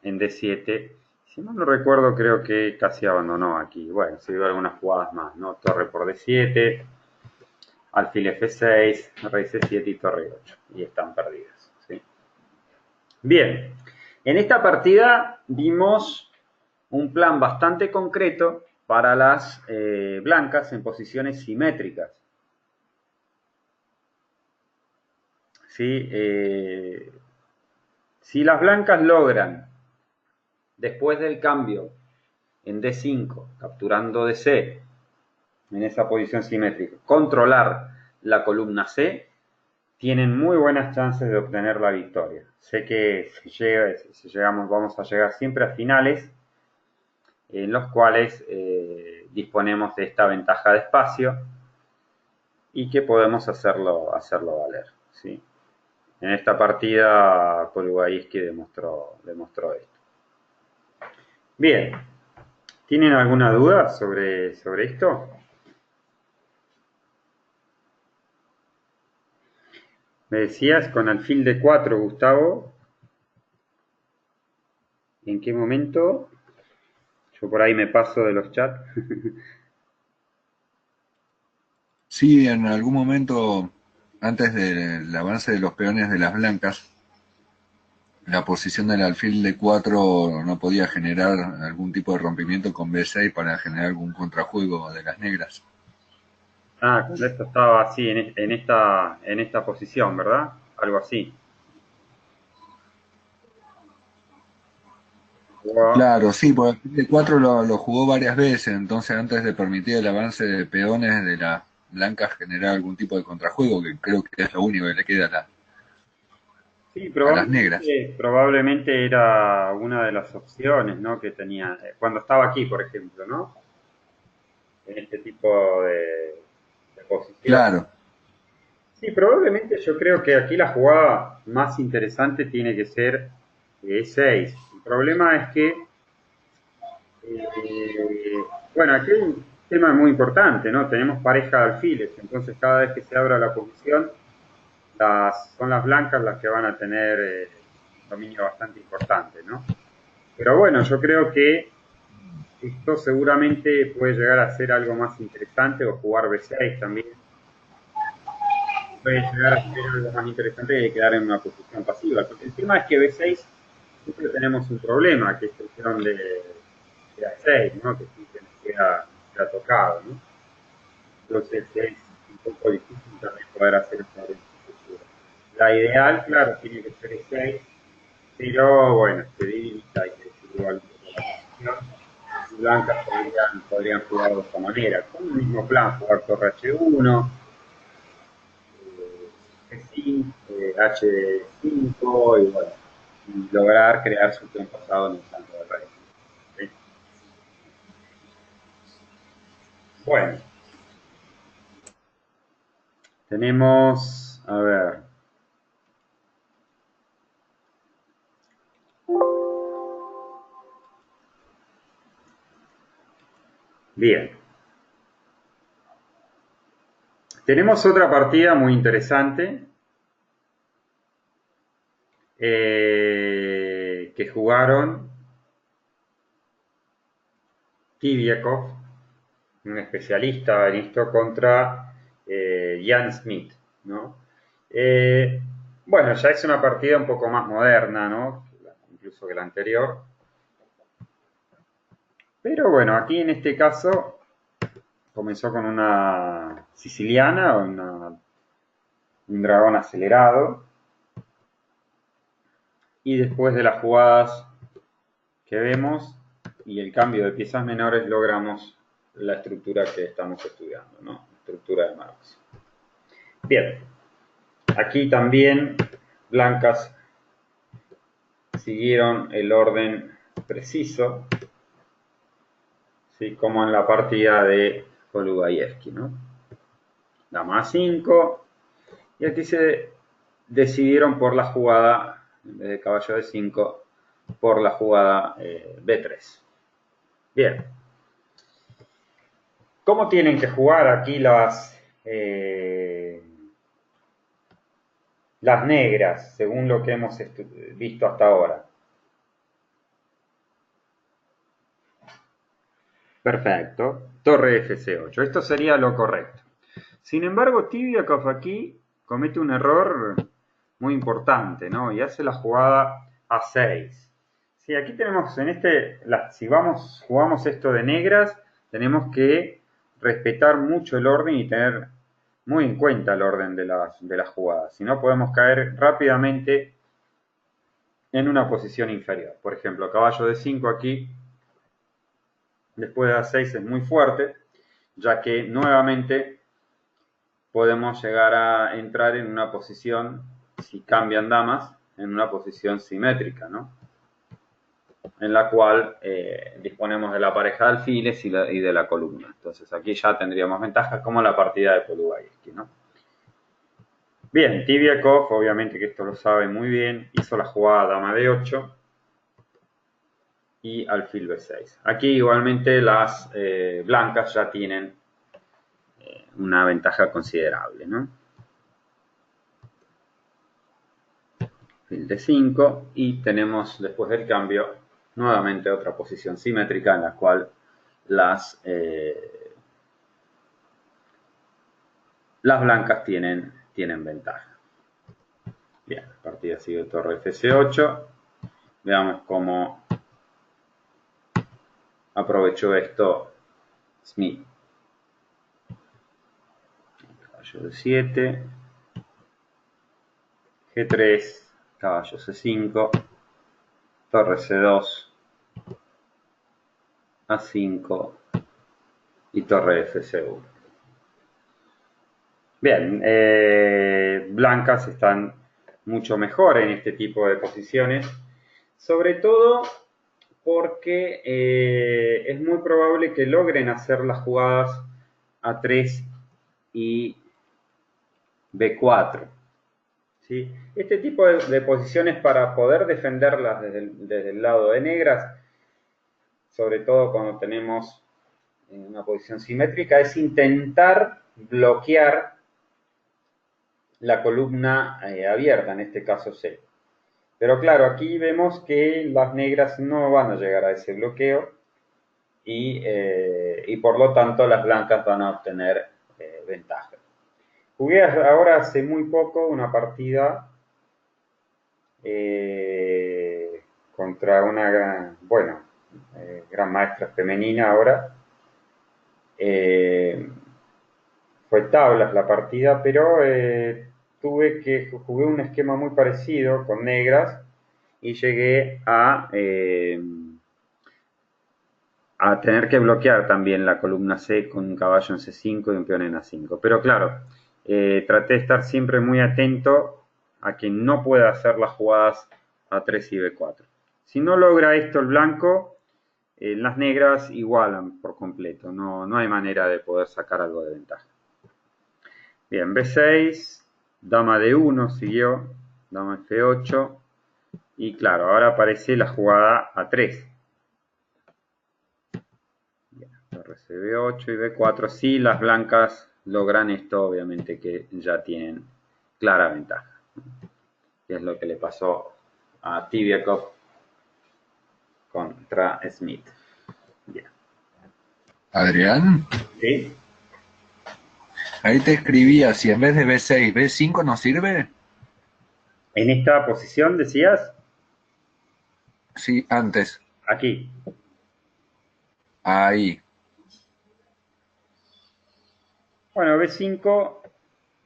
en D7. Si no lo recuerdo, creo que casi abandonó aquí. Bueno, se dio algunas jugadas más, ¿no? Torre por D7, alfil F6, rey C7 y torre 8. Y están perdidas, ¿sí? Bien, en esta partida vimos un plan bastante concreto para las blancas en posiciones simétricas. ¿Sí? Si las blancas logran, después del cambio en D5, capturando DC, en esa posición simétrica, controlar la columna C, tienen muy buenas chances de obtener la victoria. Sé que si llegamos, vamos a llegar siempre a finales en los cuales disponemos de esta ventaja de espacio y que podemos hacerlo valer, ¿sí? En esta partida Colubayiski demostró esto. Bien, ¿tienen alguna duda sobre esto? Me decías con alfil de 4, Gustavo. ¿En qué momento? Yo por ahí me paso de los chats. Sí, en algún momento, antes del avance de los peones de las blancas, la posición del alfil de 4 no podía generar algún tipo de rompimiento con B6 para generar algún contrajuego de las negras. Ah, cuando esto estaba así, en esta posición, ¿verdad? Algo así. Jugaba- Claro, sí, porque el alfil de 4 lo jugó varias veces, entonces antes de permitir el avance de peones de las blancas generar algún tipo de contrajuego, que creo que es lo único que le queda Sí, a las negras. probablemente era una de las opciones, ¿no? Que tenía, cuando estaba aquí, por ejemplo, ¿no? En este tipo de posición. Claro, Sí, probablemente yo creo que aquí la jugada más interesante tiene que ser E6. El problema es que, bueno, aquí hay un tema muy importante, ¿no? Tenemos pareja de alfiles, entonces cada vez que se abra la posición, son las blancas las que van a tener un dominio bastante importante, ¿no? Pero bueno, yo creo que Esto seguramente puede llegar a ser algo más interesante o jugar B6 también. Puede llegar a ser algo más interesante que quedar en una posición pasiva. Porque el tema es que B6 siempre tenemos un problema, que es el peón de A6, ¿no? Que siempre nos queda tocado, ¿no? Entonces es un poco difícil también poder hacer esta estructura. La ideal, claro, tiene que ser E6, pero bueno, se debilita y se desigual un poco la posición. Y blancas podrían jugar de esta manera, con el mismo plan, jugar torre H1, G5, H5 y bueno, y lograr crear su peón pasado en el flanco del rey. ¿Sí? Bueno, tenemos, a ver, bien. Tenemos otra partida muy interesante que jugaron Tibiakov, un especialista en esto, contra Jan Smith, ¿no? Eh, bueno, ya es una partida un poco más moderna, ¿no? Incluso que la anterior. Pero bueno, aquí en este caso comenzó con una siciliana, un dragón acelerado, y después de las jugadas que vemos y el cambio de piezas menores logramos la estructura que estamos estudiando, ¿no? Estructura de Marx. Bien, aquí también blancas siguieron el orden preciso, ¿sí? Como en la partida de Golubayevsky, ¿no? Dama A5, y aquí se decidieron por la jugada, en vez de caballo de 5, por la jugada B3. Bien, ¿cómo tienen que jugar aquí las negras, según lo que hemos visto hasta ahora? Perfecto. Torre Fc8. Esto sería lo correcto. Sin embargo, Tibiakov aquí comete un error muy importante, ¿no? Y hace la jugada A6. Sí, aquí tenemos en si jugamos esto de negras, tenemos que respetar mucho el orden y tener muy en cuenta el orden de las jugadas. Si no, podemos caer rápidamente en una posición inferior. Por ejemplo, caballo de 5 aquí después de A6 es muy fuerte, ya que nuevamente podemos llegar a entrar en una posición, si cambian damas, en una posición simétrica, ¿no? En la cual disponemos de la pareja de alfiles y de la columna. Entonces aquí ya tendríamos ventajas como la partida de Polubayevsky, ¿no? Bien, Tibiakov, obviamente que esto lo sabe muy bien, hizo la jugada dama de 8 y alfil B6. Aquí igualmente las blancas ya tienen una ventaja considerable, ¿no? Alfil D5 y tenemos después del cambio nuevamente otra posición simétrica en la cual las blancas tienen ventaja. Bien, la partida sigue torre Fc8. Veamos cómo aprovechó esto Smith. Caballo de 7, G3, caballo C5, torre C2, A5 y torre Fc1. Bien, blancas están mucho mejor en este tipo de posiciones, sobre todo porque es muy probable que logren hacer las jugadas A3 y B4. ¿Sí? Este tipo de posiciones para poder defenderlas desde el lado de negras, sobre todo cuando tenemos una posición simétrica, es intentar bloquear la columna abierta, en este caso C. Pero claro, aquí vemos que las negras no van a llegar a ese bloqueo y por lo tanto las blancas van a obtener ventaja. Jugué ahora hace muy poco una partida contra una gran maestra femenina ahora. Fue tablas la partida, pero jugué un esquema muy parecido con negras y llegué a tener que bloquear también la columna C con un caballo en C5 y un peón en A5. Pero claro, traté de estar siempre muy atento a que no pueda hacer las jugadas A3 y B4. Si no logra esto el blanco, las negras igualan por completo. No hay manera de poder sacar algo de ventaja. Bien, B6, dama D1 siguió, dama F8. Y claro, ahora aparece la jugada A3. RCB8 y B4, si las blancas logran esto, obviamente que ya tienen clara ventaja, que es lo que le pasó a Tibiakov contra Smith. Bien. Adrián, ¿Sí? ahí te escribía, si en vez de B6, B5 no sirve. En esta posición decías, Sí, antes, aquí. ahí. Bueno, B5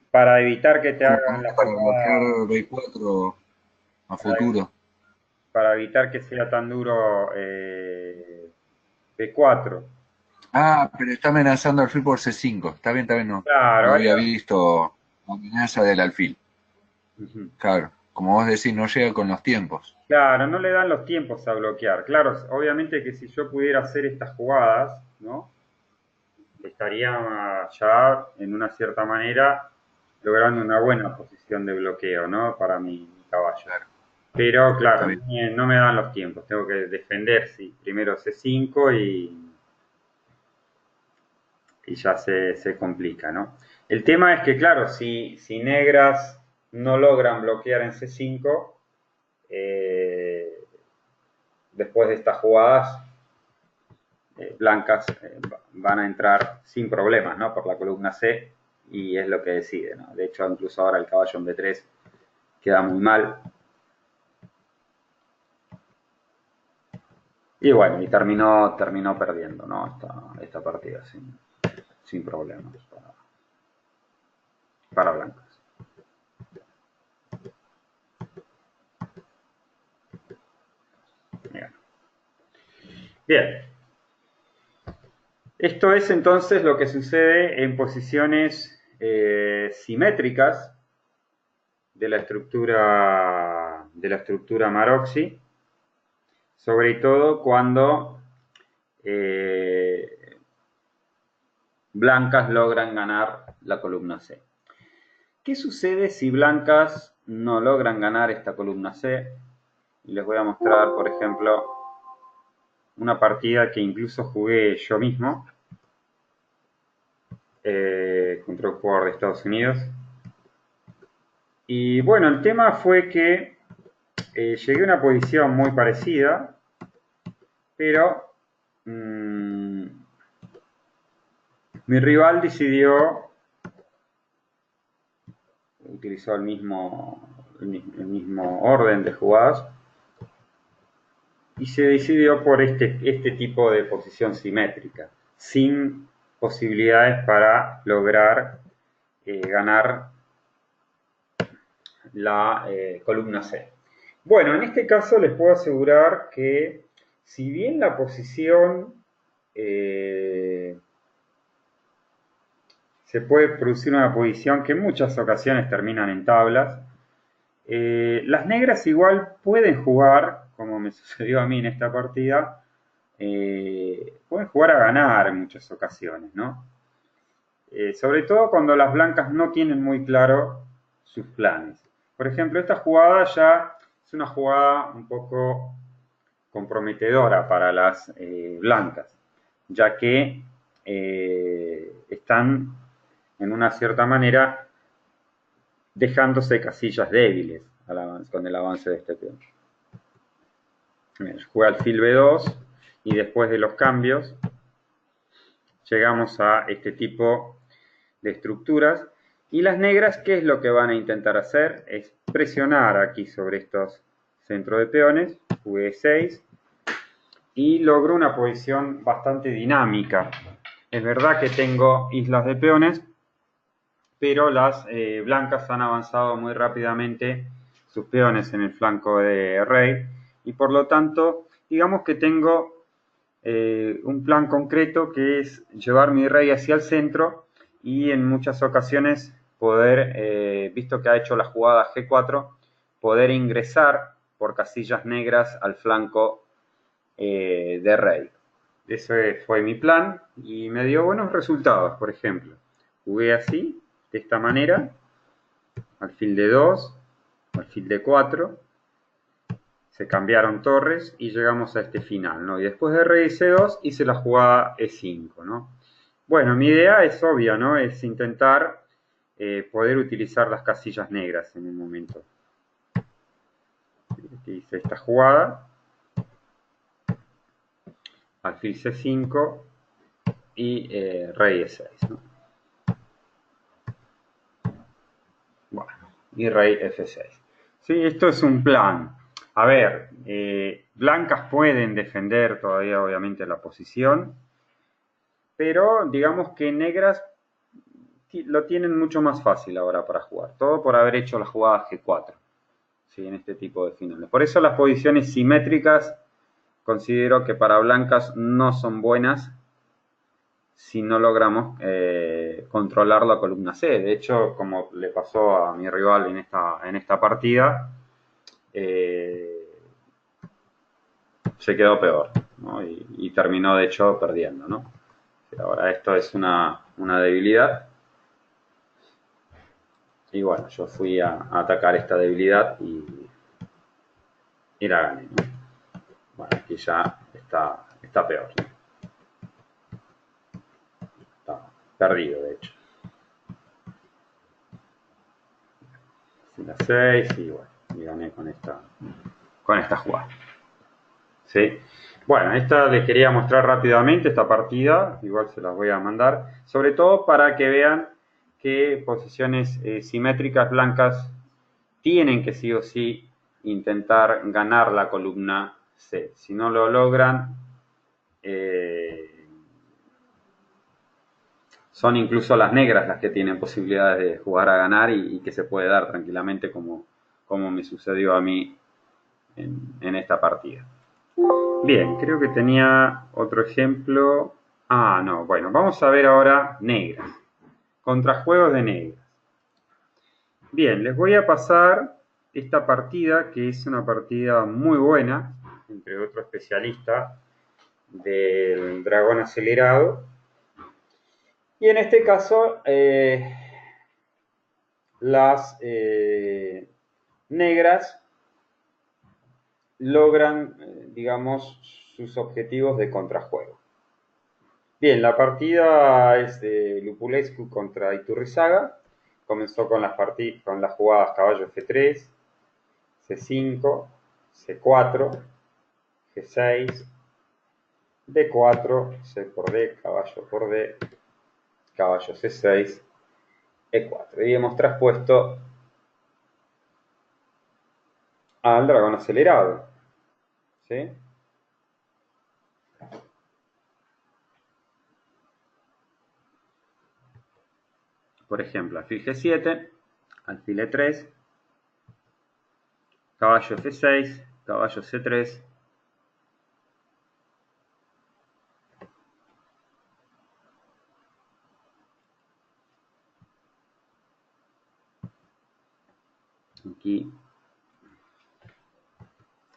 para evitar que te ¿Cómo hagan la para bloquear jugada, B4 a para, futuro? para evitar que sea tan duro B4. Ah, pero está amenazando alfil por C5. Está bien, no. Claro, No había visto la amenaza del alfil. Ujú. Claro, como vos decís, no llega con los tiempos. Claro, no le dan los tiempos a bloquear. Claro, obviamente que si yo pudiera hacer estas jugadas, ¿no? Estaría ya en una cierta manera logrando una buena posición de bloqueo, ¿no? Para mi caballo. Claro, Pero está claro, bien. no me dan los tiempos. Tengo que defender, sí, primero C5 y ya se complica, ¿no? El tema es que, claro, si negras no logran bloquear en C5, después de estas jugadas, blancas van a entrar sin problemas, ¿no? Por la columna C y es lo que decide, ¿no? De hecho, incluso ahora el caballo en B3 queda muy mal. Y bueno, y terminó perdiendo, ¿no? Esta partida sin problemas para blancas. Bien. Bien. Esto es entonces lo que sucede en posiciones simétricas de la estructura Maroczy, sobre todo cuando blancas logran ganar la columna C. ¿Qué sucede si blancas no logran ganar esta columna C? Y les voy a mostrar, por ejemplo, una partida que incluso jugué yo mismo contra un jugador de Estados Unidos. Y bueno, el tema fue que llegué a una posición muy parecida, pero mi rival utilizó el mismo orden de jugadas y se decidió por este tipo de posición simétrica, sin posibilidades para lograr ganar la columna C. Bueno, en este caso les puedo asegurar que si bien la posición se puede producir una posición que en muchas ocasiones terminan en tablas, las negras igual pueden jugar, como me sucedió a mí en esta partida, pueden jugar a ganar en muchas ocasiones, ¿no? Sobre todo cuando las blancas no tienen muy claro sus planes. Por ejemplo, esta jugada ya es una jugada un poco comprometedora para las blancas, ya que están en una cierta manera dejándose casillas débiles con el avance de este peón. Juega alfil B2 Y después de los cambios, llegamos a este tipo de estructuras. Y las negras, ¿qué es lo que van a intentar hacer? Es presionar aquí sobre estos centros de peones, jugué 6, y logro una posición bastante dinámica. Es verdad que tengo islas de peones, pero las blancas han avanzado muy rápidamente sus peones en el flanco de rey, y por lo tanto, digamos que tengo un plan concreto que es llevar mi rey hacia el centro y en muchas ocasiones poder, visto que ha hecho la jugada G4, poder ingresar por casillas negras al flanco de rey. Ese fue mi plan y me dio buenos resultados. Por ejemplo, jugué así, de esta manera, alfil de 2, alfil de 4, se cambiaron torres y llegamos a este final, ¿no? Y después de rey C2 hice la jugada E5, ¿no? Bueno, mi idea es obvia, ¿no? Es intentar poder utilizar las casillas negras en un momento. Aquí hice esta jugada, alfil C5 y rey E6, ¿no? Bueno, y rey F6. Sí, esto es un plan. A ver, blancas pueden defender todavía obviamente la posición, pero digamos que negras lo tienen mucho más fácil ahora para jugar. Todo por haber hecho la jugada G4, ¿sí? En este tipo de finales. Por eso las posiciones simétricas considero que para blancas no son buenas si no logramos controlar la columna C. De hecho, como le pasó a mi rival en esta partida, se quedó peor, ¿no? Y terminó, de hecho, perdiendo, ¿no? Ahora esto es una debilidad. Y bueno, yo fui a atacar esta debilidad y la gané, ¿no? Bueno, aquí ya está peor, ¿no? Está perdido, de hecho. La 6 y bueno, y gané con esta jugada. ¿Sí? Bueno, esta les quería mostrar rápidamente, esta partida, igual se las voy a mandar, sobre todo para que vean que posiciones simétricas blancas tienen que sí o sí intentar ganar la columna C. Si no lo logran, son incluso las negras las que tienen posibilidades de jugar a ganar y que se puede dar tranquilamente como me sucedió a mí en esta partida. Bien, creo que tenía otro ejemplo. Ah, no, bueno, vamos a ver ahora negras. Contrajuegos de negras. Bien, les voy a pasar esta partida, que es una partida muy buena, entre otro especialista, del dragón acelerado. Y en este caso, las negras logran, digamos, sus objetivos de contrajuego. Bien, la partida es de Lupulescu contra Iturrizaga. Comenzó con las jugadas caballo F3, C5, C4, G6, D4, C por D, caballo por D, caballo C6, E4. Y hemos traspuesto al dragón acelerado, ¿sí? Por ejemplo, alfil G7, alfil E3, caballo F6, caballo C3, aquí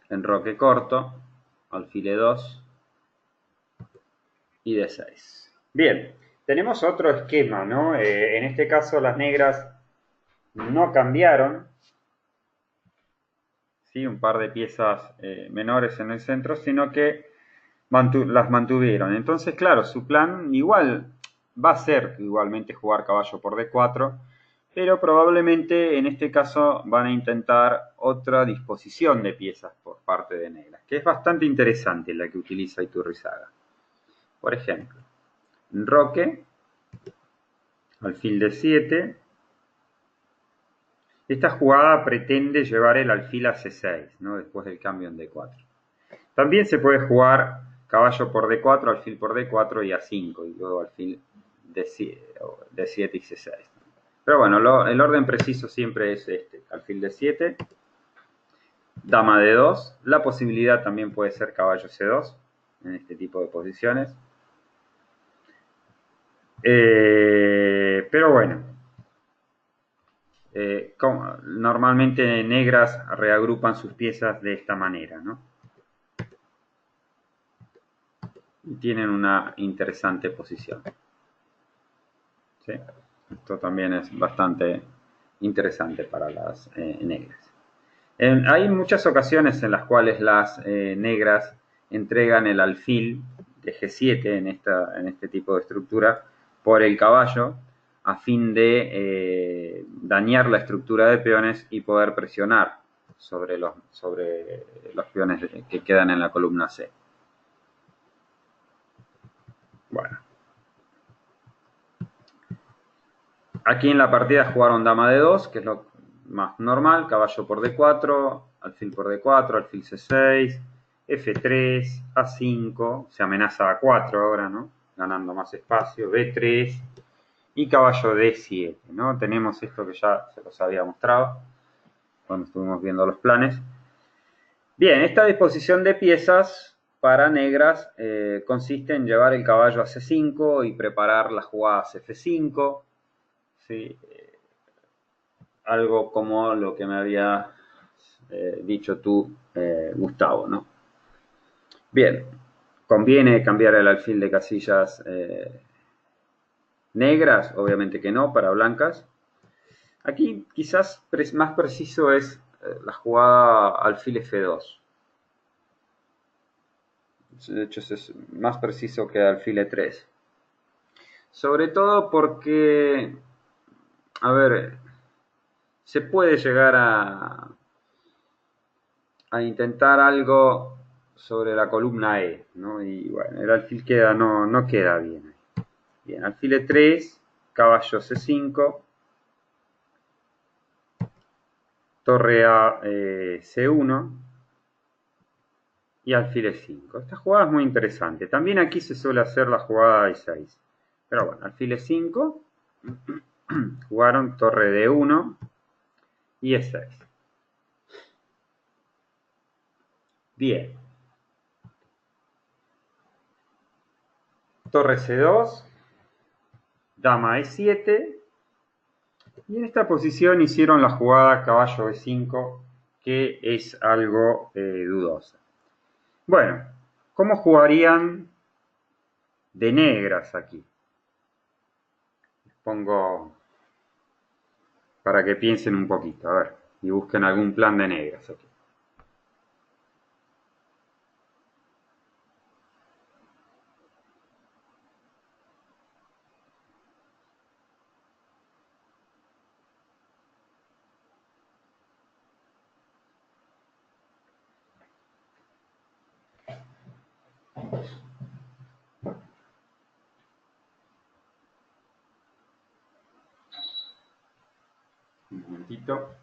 enroque corto, alfil E2 y D6. Bien, tenemos otro esquema, ¿no? En este caso las negras no cambiaron, ¿sí? Un par de piezas menores en el centro, sino que las mantuvieron. Entonces, claro, su plan igual va a ser igualmente jugar caballo por D4, pero probablemente en este caso van a intentar otra disposición de piezas parte de negras, que es bastante interesante la que utiliza Iturrizaga. Por ejemplo, enroque, alfil de 7. Esta jugada pretende llevar el alfil a C6, ¿no? Después del cambio en D4. También se puede jugar caballo por D4, alfil por D4 y A5, y luego alfil D7 y C6. Pero bueno, el orden preciso siempre es este: alfil D7, dama D2, la posibilidad también puede ser caballo C2 en este tipo de posiciones. Pero bueno, normalmente negras reagrupan sus piezas de esta manera, ¿no? Y tienen una interesante posición. ¿Sí? Esto también es bastante interesante para las negras. Hay muchas ocasiones en las cuales las negras entregan el alfil de G7 en este tipo de estructura por el caballo a fin de dañar la estructura de peones y poder presionar sobre los peones que quedan en la columna C. Bueno. Aquí en la partida jugaron dama de 2, que es lo más normal, caballo por D4, alfil por D4, alfil C6, F3, A5, se amenaza a 4 ahora, ¿no? Ganando más espacio, B3 y caballo D7, ¿no? Tenemos esto que ya se los había mostrado cuando estuvimos viendo los planes. Bien, esta disposición de piezas para negras consiste en llevar el caballo a C5 y preparar las jugadas F5, ¿sí? Algo como lo que me había dicho tú, Gustavo, ¿no? Bien, ¿conviene cambiar el alfil de casillas negras? Obviamente que no, para blancas. Aquí quizás más preciso es la jugada alfil F2. De hecho, es más preciso que alfil E3. Sobre todo porque, a ver, se puede llegar a intentar algo sobre la columna E, ¿no? Y bueno, el alfil no queda bien. Bien, alfil E3, caballo C5, torre a C1 y alfil E5. Esta jugada es muy interesante. También aquí se suele hacer la jugada E6. Pero bueno, alfil E5, jugaron torre D1 y E6. Bien. Torre C2, dama E7, y en esta posición hicieron la jugada caballo E5, que es algo dudosa. Bueno, ¿cómo jugarían de negras aquí? Les pongo para que piensen un poquito, a ver, y busquen algún plan de negras aquí. Un momentito.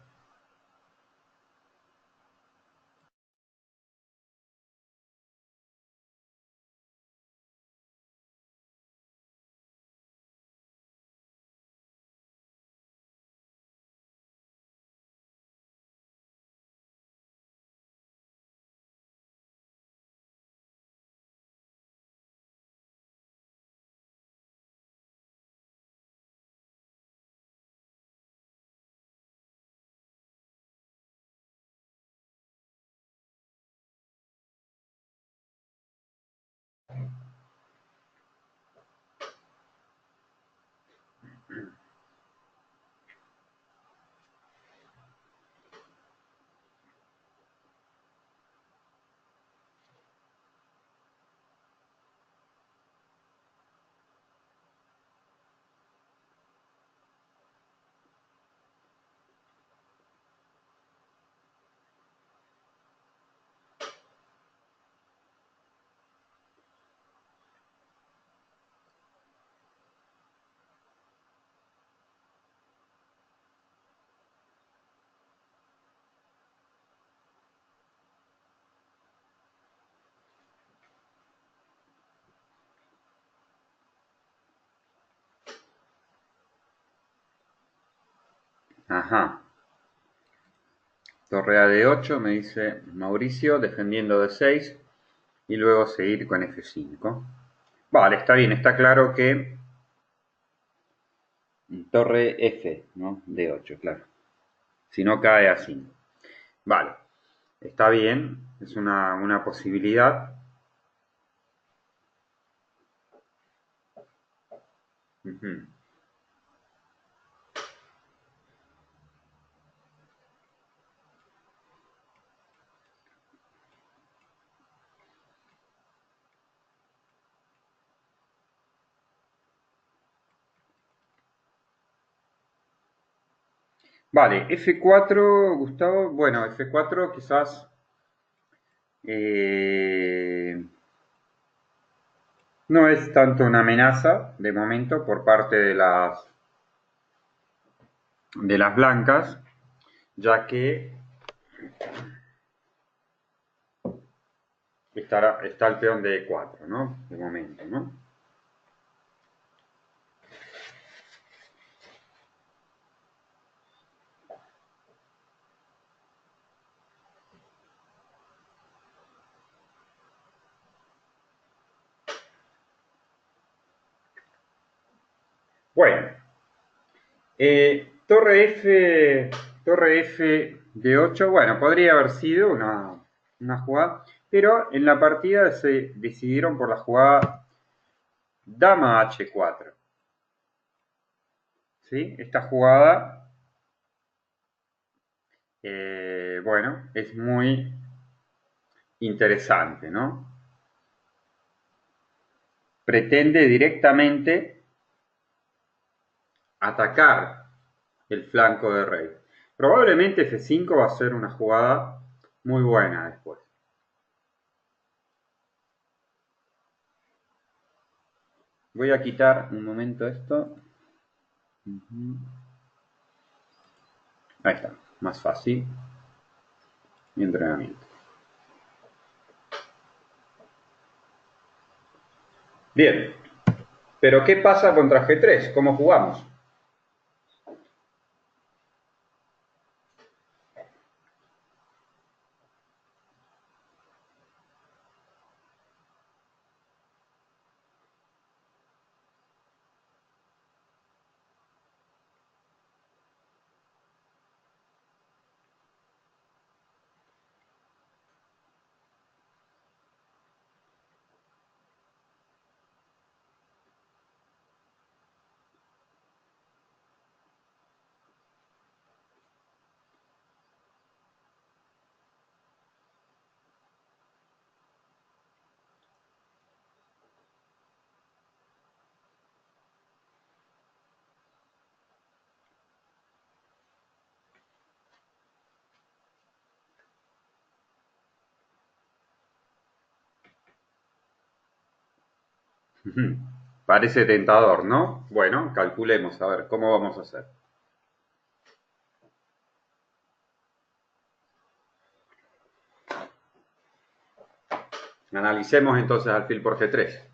Ajá. Torre a D8, me dice Mauricio, defendiendo D6 y luego seguir con F5. Vale, está bien, está claro que torre F, ¿no? D8, claro. Si no cae así. Vale, está bien, es una posibilidad. Ujú. Vale, F4, Gustavo. Bueno, F4 quizás eh, no es tanto una amenaza de momento por parte de las blancas, ya que está el peón de E4, ¿no? De momento, ¿no? Bueno, torre F de 8, bueno, podría haber sido una jugada, pero en la partida se decidieron por la jugada dama H4, ¿sí? Esta jugada, bueno, es muy interesante, ¿no? Pretende directamente atacar el flanco de rey. Probablemente F5 va a ser una jugada muy buena después. Voy a quitar un momento esto. Ahí está, más fácil mi entrenamiento. Bien, pero ¿qué pasa contra G3? ¿Cómo jugamos? Parece tentador, ¿no? Bueno, calculemos a ver cómo vamos a hacer. Analicemos entonces alfil por G3.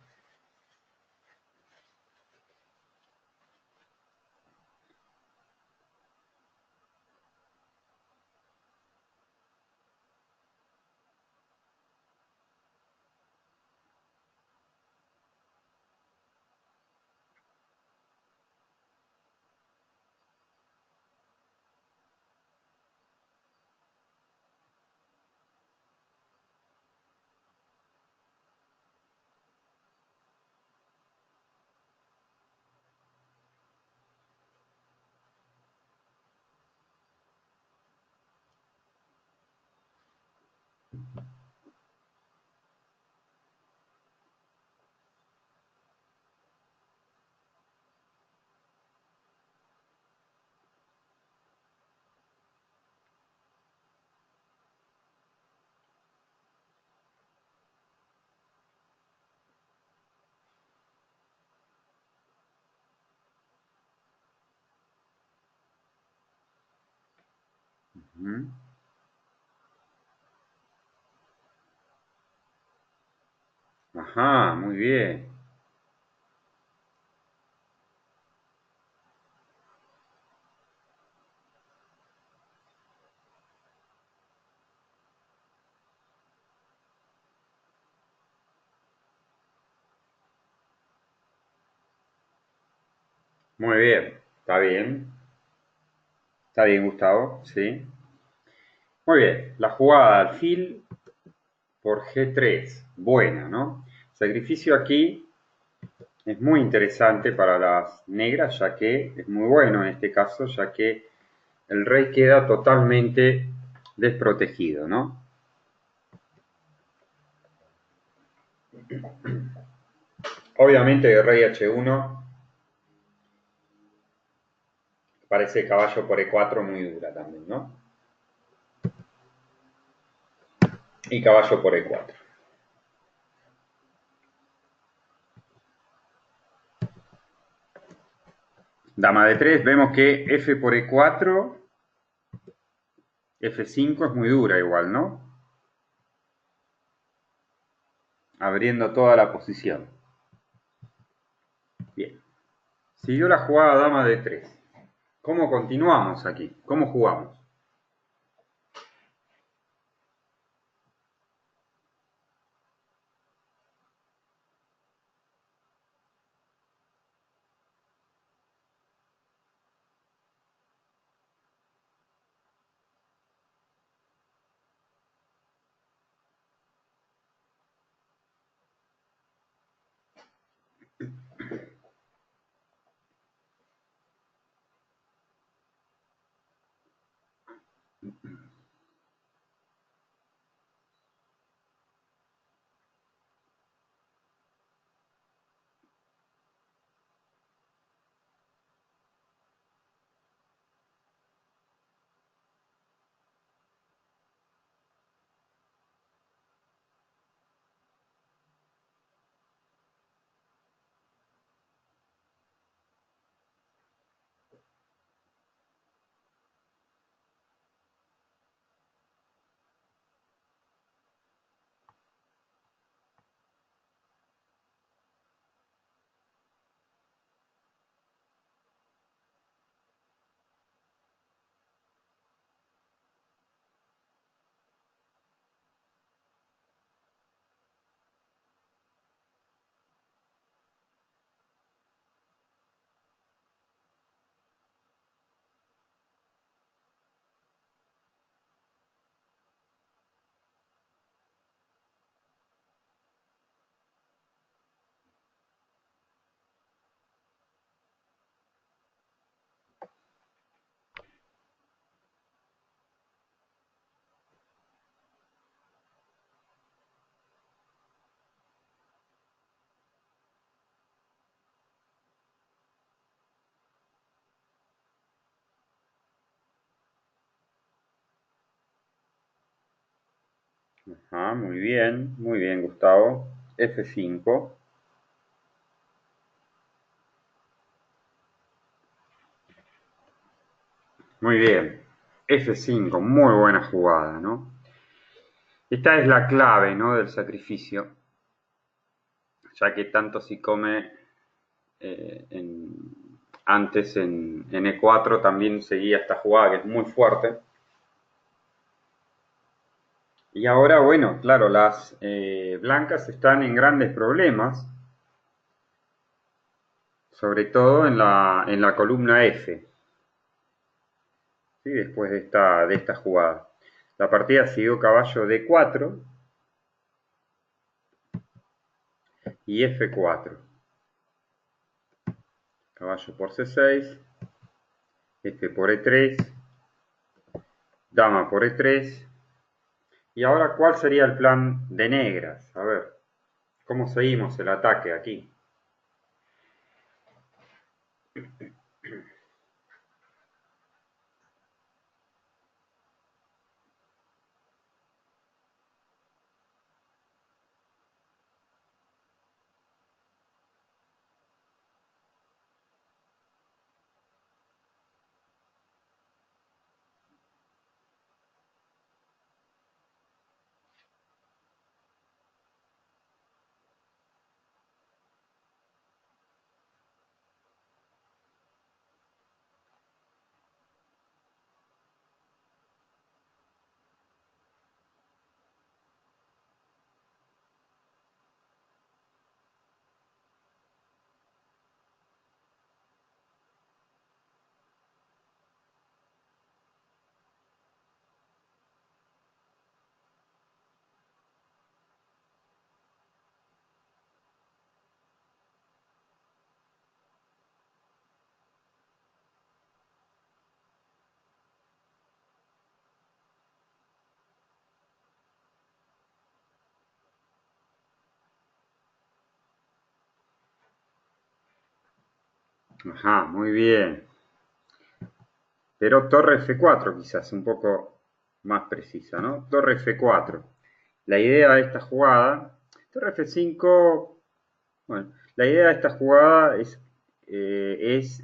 Ajá, muy bien. Muy bien, está bien. Está bien, Gustavo, sí. Muy bien, la jugada alfil por G3. Buena, ¿no? Sacrificio aquí es muy interesante para las negras, ya que es muy bueno en este caso, ya que el rey queda totalmente desprotegido, ¿no? Obviamente el rey H1 parece caballo por E4 muy dura también, ¿no? Y caballo por E4. Dama de 3, vemos que F por E4, F5 es muy dura igual, ¿no? Abriendo toda la posición. Bien. Siguió la jugada dama de 3. ¿Cómo continuamos aquí? ¿Cómo jugamos? Ajá, muy bien, Gustavo. F5. Muy bien. F5, muy buena jugada, ¿no? Esta es la clave, ¿no? Del sacrificio, ya que tanto si come antes en E4 también seguía esta jugada que es muy fuerte. Y ahora, bueno, claro, las blancas están en grandes problemas, sobre todo en la columna F, ¿sí? Después de esta jugada. La partida siguió caballo D4 y F4. Caballo por C6, F por E3, dama por E3. Y ahora, ¿cuál sería el plan de negras? A ver, ¿cómo seguimos el ataque aquí? Ajá, muy bien. Pero torre F4 quizás, un poco más precisa, ¿no? Torre F4. La idea de esta jugada, torre F5, bueno, la idea de esta jugada es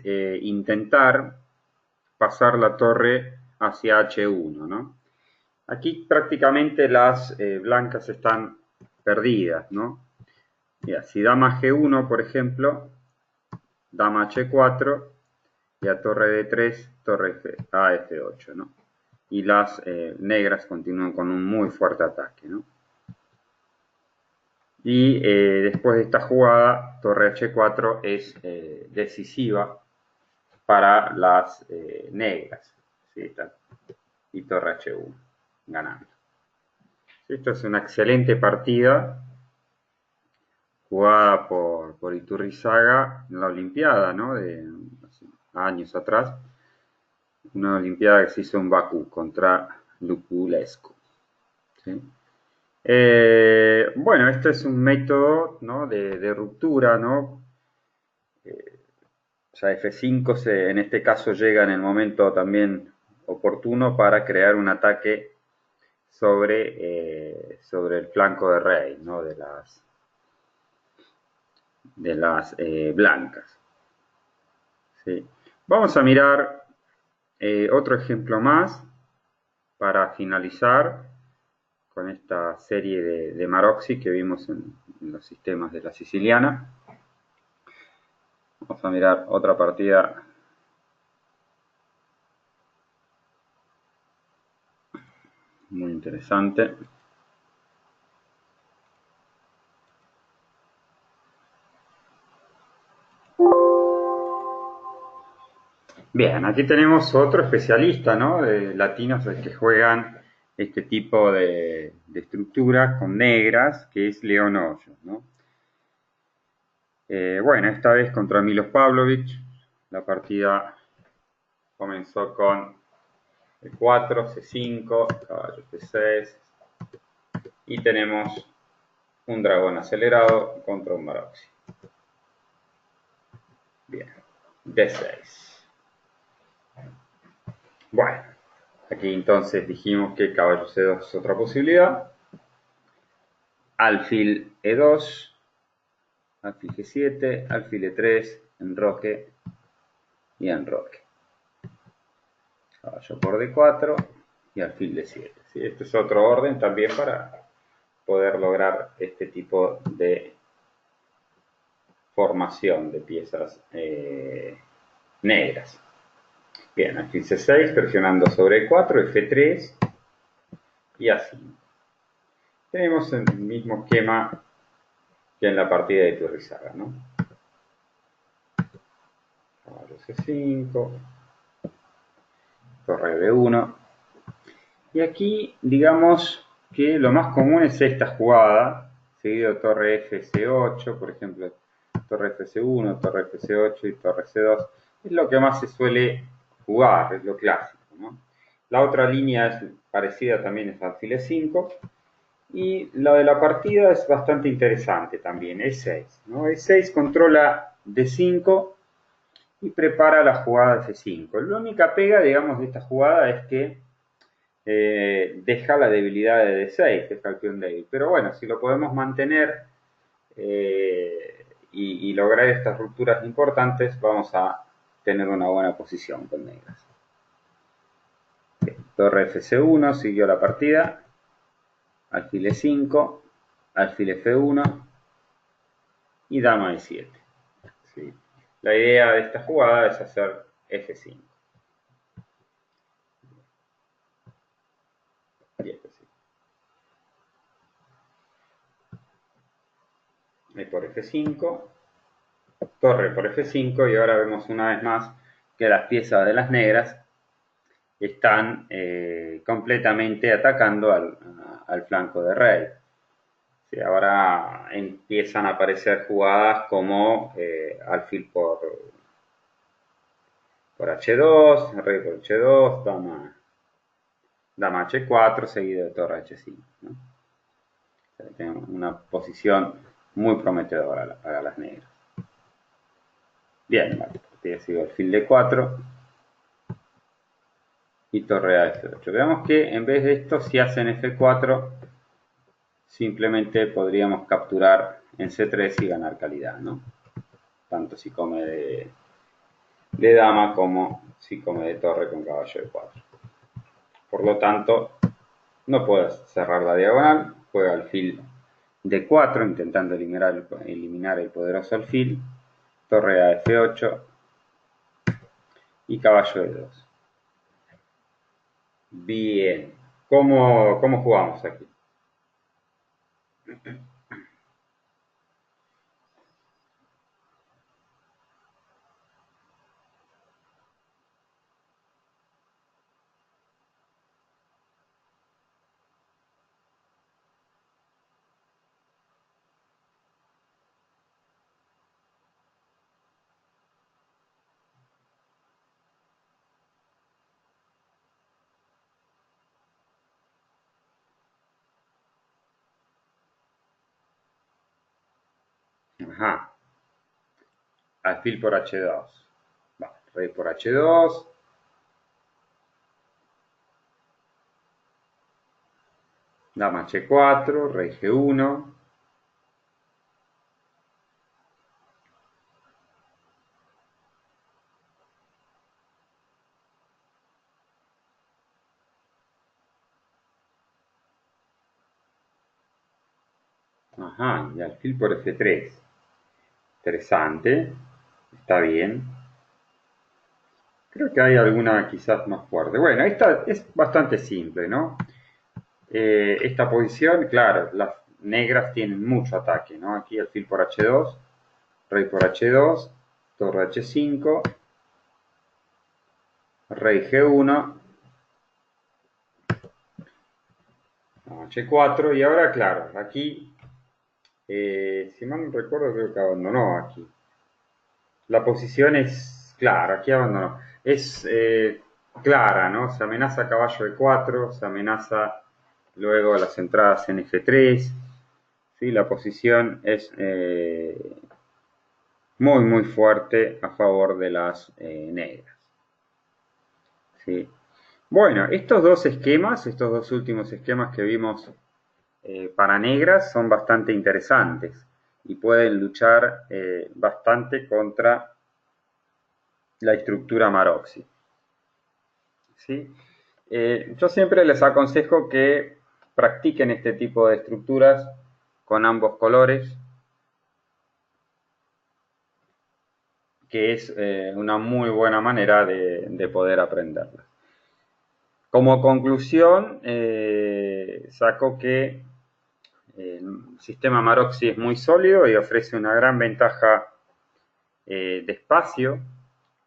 intentar pasar la torre hacia H1, ¿no? Aquí prácticamente las blancas están perdidas, ¿no? Mira, si dama G1, por ejemplo, dama H4 y a torre D3, torre a F8, ¿no? Y las negras continúan con un muy fuerte ataque, ¿no? Y después de esta jugada, torre H4 es decisiva para las negras, ¿sí? Y torre H1, ganando. Esto es una excelente partida jugada por Iturrizaga en la Olimpiada, ¿no? De hace años atrás, una Olimpiada que se hizo en Bakú contra Lupulescu, ¿sí? Bueno, este es un método, ¿no? de ruptura, ¿no? O sea, F5 en este caso llega en el momento también oportuno para crear un ataque sobre el flanco de rey, ¿no? de las blancas. ¿Sí? Vamos a mirar otro ejemplo más para finalizar con esta serie de Maroczy que vimos en los sistemas de la siciliana. Vamos a mirar otra partida muy interesante. Bien, aquí tenemos otro especialista, ¿no? De latinos que juegan este tipo de estructuras con negras, que es León Hoyos, ¿no? Bueno, esta vez contra Milos Pavlovic. La partida comenzó con E4, C5, caballo C6 y tenemos un dragón acelerado contra un Maroczy. Bien, D6. Bueno, aquí entonces dijimos que caballo C2 es otra posibilidad. Alfil E2, alfil G7, alfil E3, enroque y enroque. Caballo por D4 y alfil D7. ¿Sí? Este es otro orden también para poder lograr este tipo de formación de piezas negras. Bien, alfil C6 presionando sobre E4, F3 y A5. Tenemos el mismo esquema que en la partida de Iturrizaga, ¿no? Caballo C5, torre B1. Y aquí, digamos que lo más común es esta jugada, seguido torre FC8, por ejemplo, torre FC1, torre FC8 y torre C2. Es lo que más se suele jugar, es lo clásico, ¿no? La otra línea es parecida también, es alfil E5. Y la de la partida es bastante interesante también, E6, ¿no? E6 controla D5 y prepara la jugada de F5. La única pega, digamos, de esta jugada es que deja la debilidad de D6, que es el peón débil. Pero bueno, si lo podemos mantener y lograr estas rupturas importantes, vamos a tener una buena posición con negras. Bien, torre Fc1, siguió la partida. Alfil E5, alfil F1 y dama E7. ¿Sí? La idea de esta jugada es hacer F5. Y F5. Ahí por F5, torre por F5 y ahora vemos una vez más que las piezas de las negras están completamente atacando al flanco de rey. Sí, ahora empiezan a aparecer jugadas como alfil por H2, rey por H2, dama H4, seguido de torre H5, ¿no? O sea, tenemos una posición muy prometedora para las negras. Bien, vale. sigo alfil D4 y torre a F8. Veamos que en vez de esto, si hacen F4, simplemente podríamos capturar en C3 y ganar calidad, ¿no? Tanto si come de dama como si come de torre con caballo de 4. Por lo tanto, no puedo cerrar la diagonal, juega alfil D4 intentando eliminar el poderoso alfil, torre a F8 y caballo de 2. Bien, ¿cómo jugamos aquí? Ajá, alfil por H2. Vale, rey por H2. Dama H4, rey G1. Ajá, y alfil por F3. Interesante, está bien. Creo que hay alguna quizás más fuerte. Bueno, esta es bastante simple, ¿no? Esta posición, claro, las negras tienen mucho ataque, ¿no? Aquí alfil por H2, rey por H2, torre H5, rey G1, H4 y ahora, claro, aquí, si mal no recuerdo, creo que abandonó aquí. La posición es clara, aquí abandonó. Es clara, ¿no? Se amenaza caballo de 4, se amenaza luego las entradas en F3. ¿Sí? La posición es muy fuerte a favor de las negras. ¿Sí? Bueno, estos dos esquemas, estos dos últimos esquemas que vimos para negras son bastante interesantes y pueden luchar bastante contra la estructura Maroczy. ¿Sí? Yo siempre les aconsejo que practiquen este tipo de estructuras con ambos colores, que es una muy buena manera de poder aprenderlas. Como conclusión, saco que el sistema Maroczy es muy sólido y ofrece una gran ventaja de espacio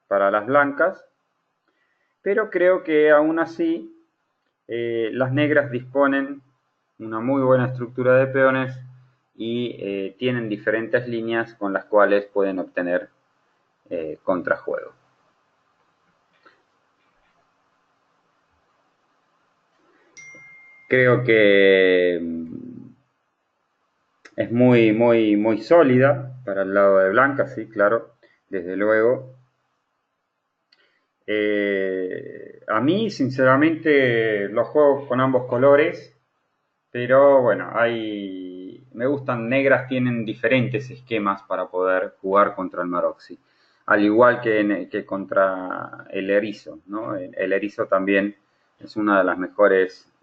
para las blancas, pero creo que aún así las negras disponen una muy buena estructura de peones y tienen diferentes líneas con las cuales pueden obtener contrajuego. Creo que es muy sólida para el lado de blanca, sí, claro, desde luego. A mí, sinceramente, los juego con ambos colores, pero bueno, me gustan negras, tienen diferentes esquemas para poder jugar contra el Maroczy, al igual que contra el erizo, ¿no? El erizo también es una de las mejores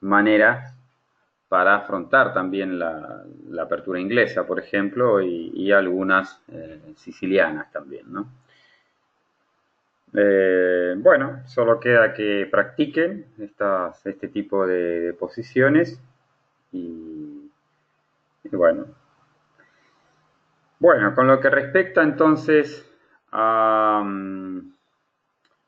maneras para afrontar también la apertura inglesa, por ejemplo, y algunas sicilianas también, ¿no? Bueno, solo queda que practiquen este tipo de posiciones y bueno. Bueno, con lo que respecta entonces a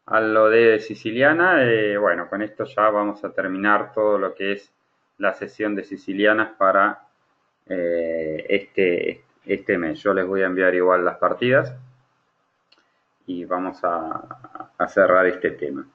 lo de siciliana, bueno, con esto ya vamos a terminar todo lo que es la sesión de sicilianas para este mes. Yo les voy a enviar igual las partidas y vamos a cerrar este tema.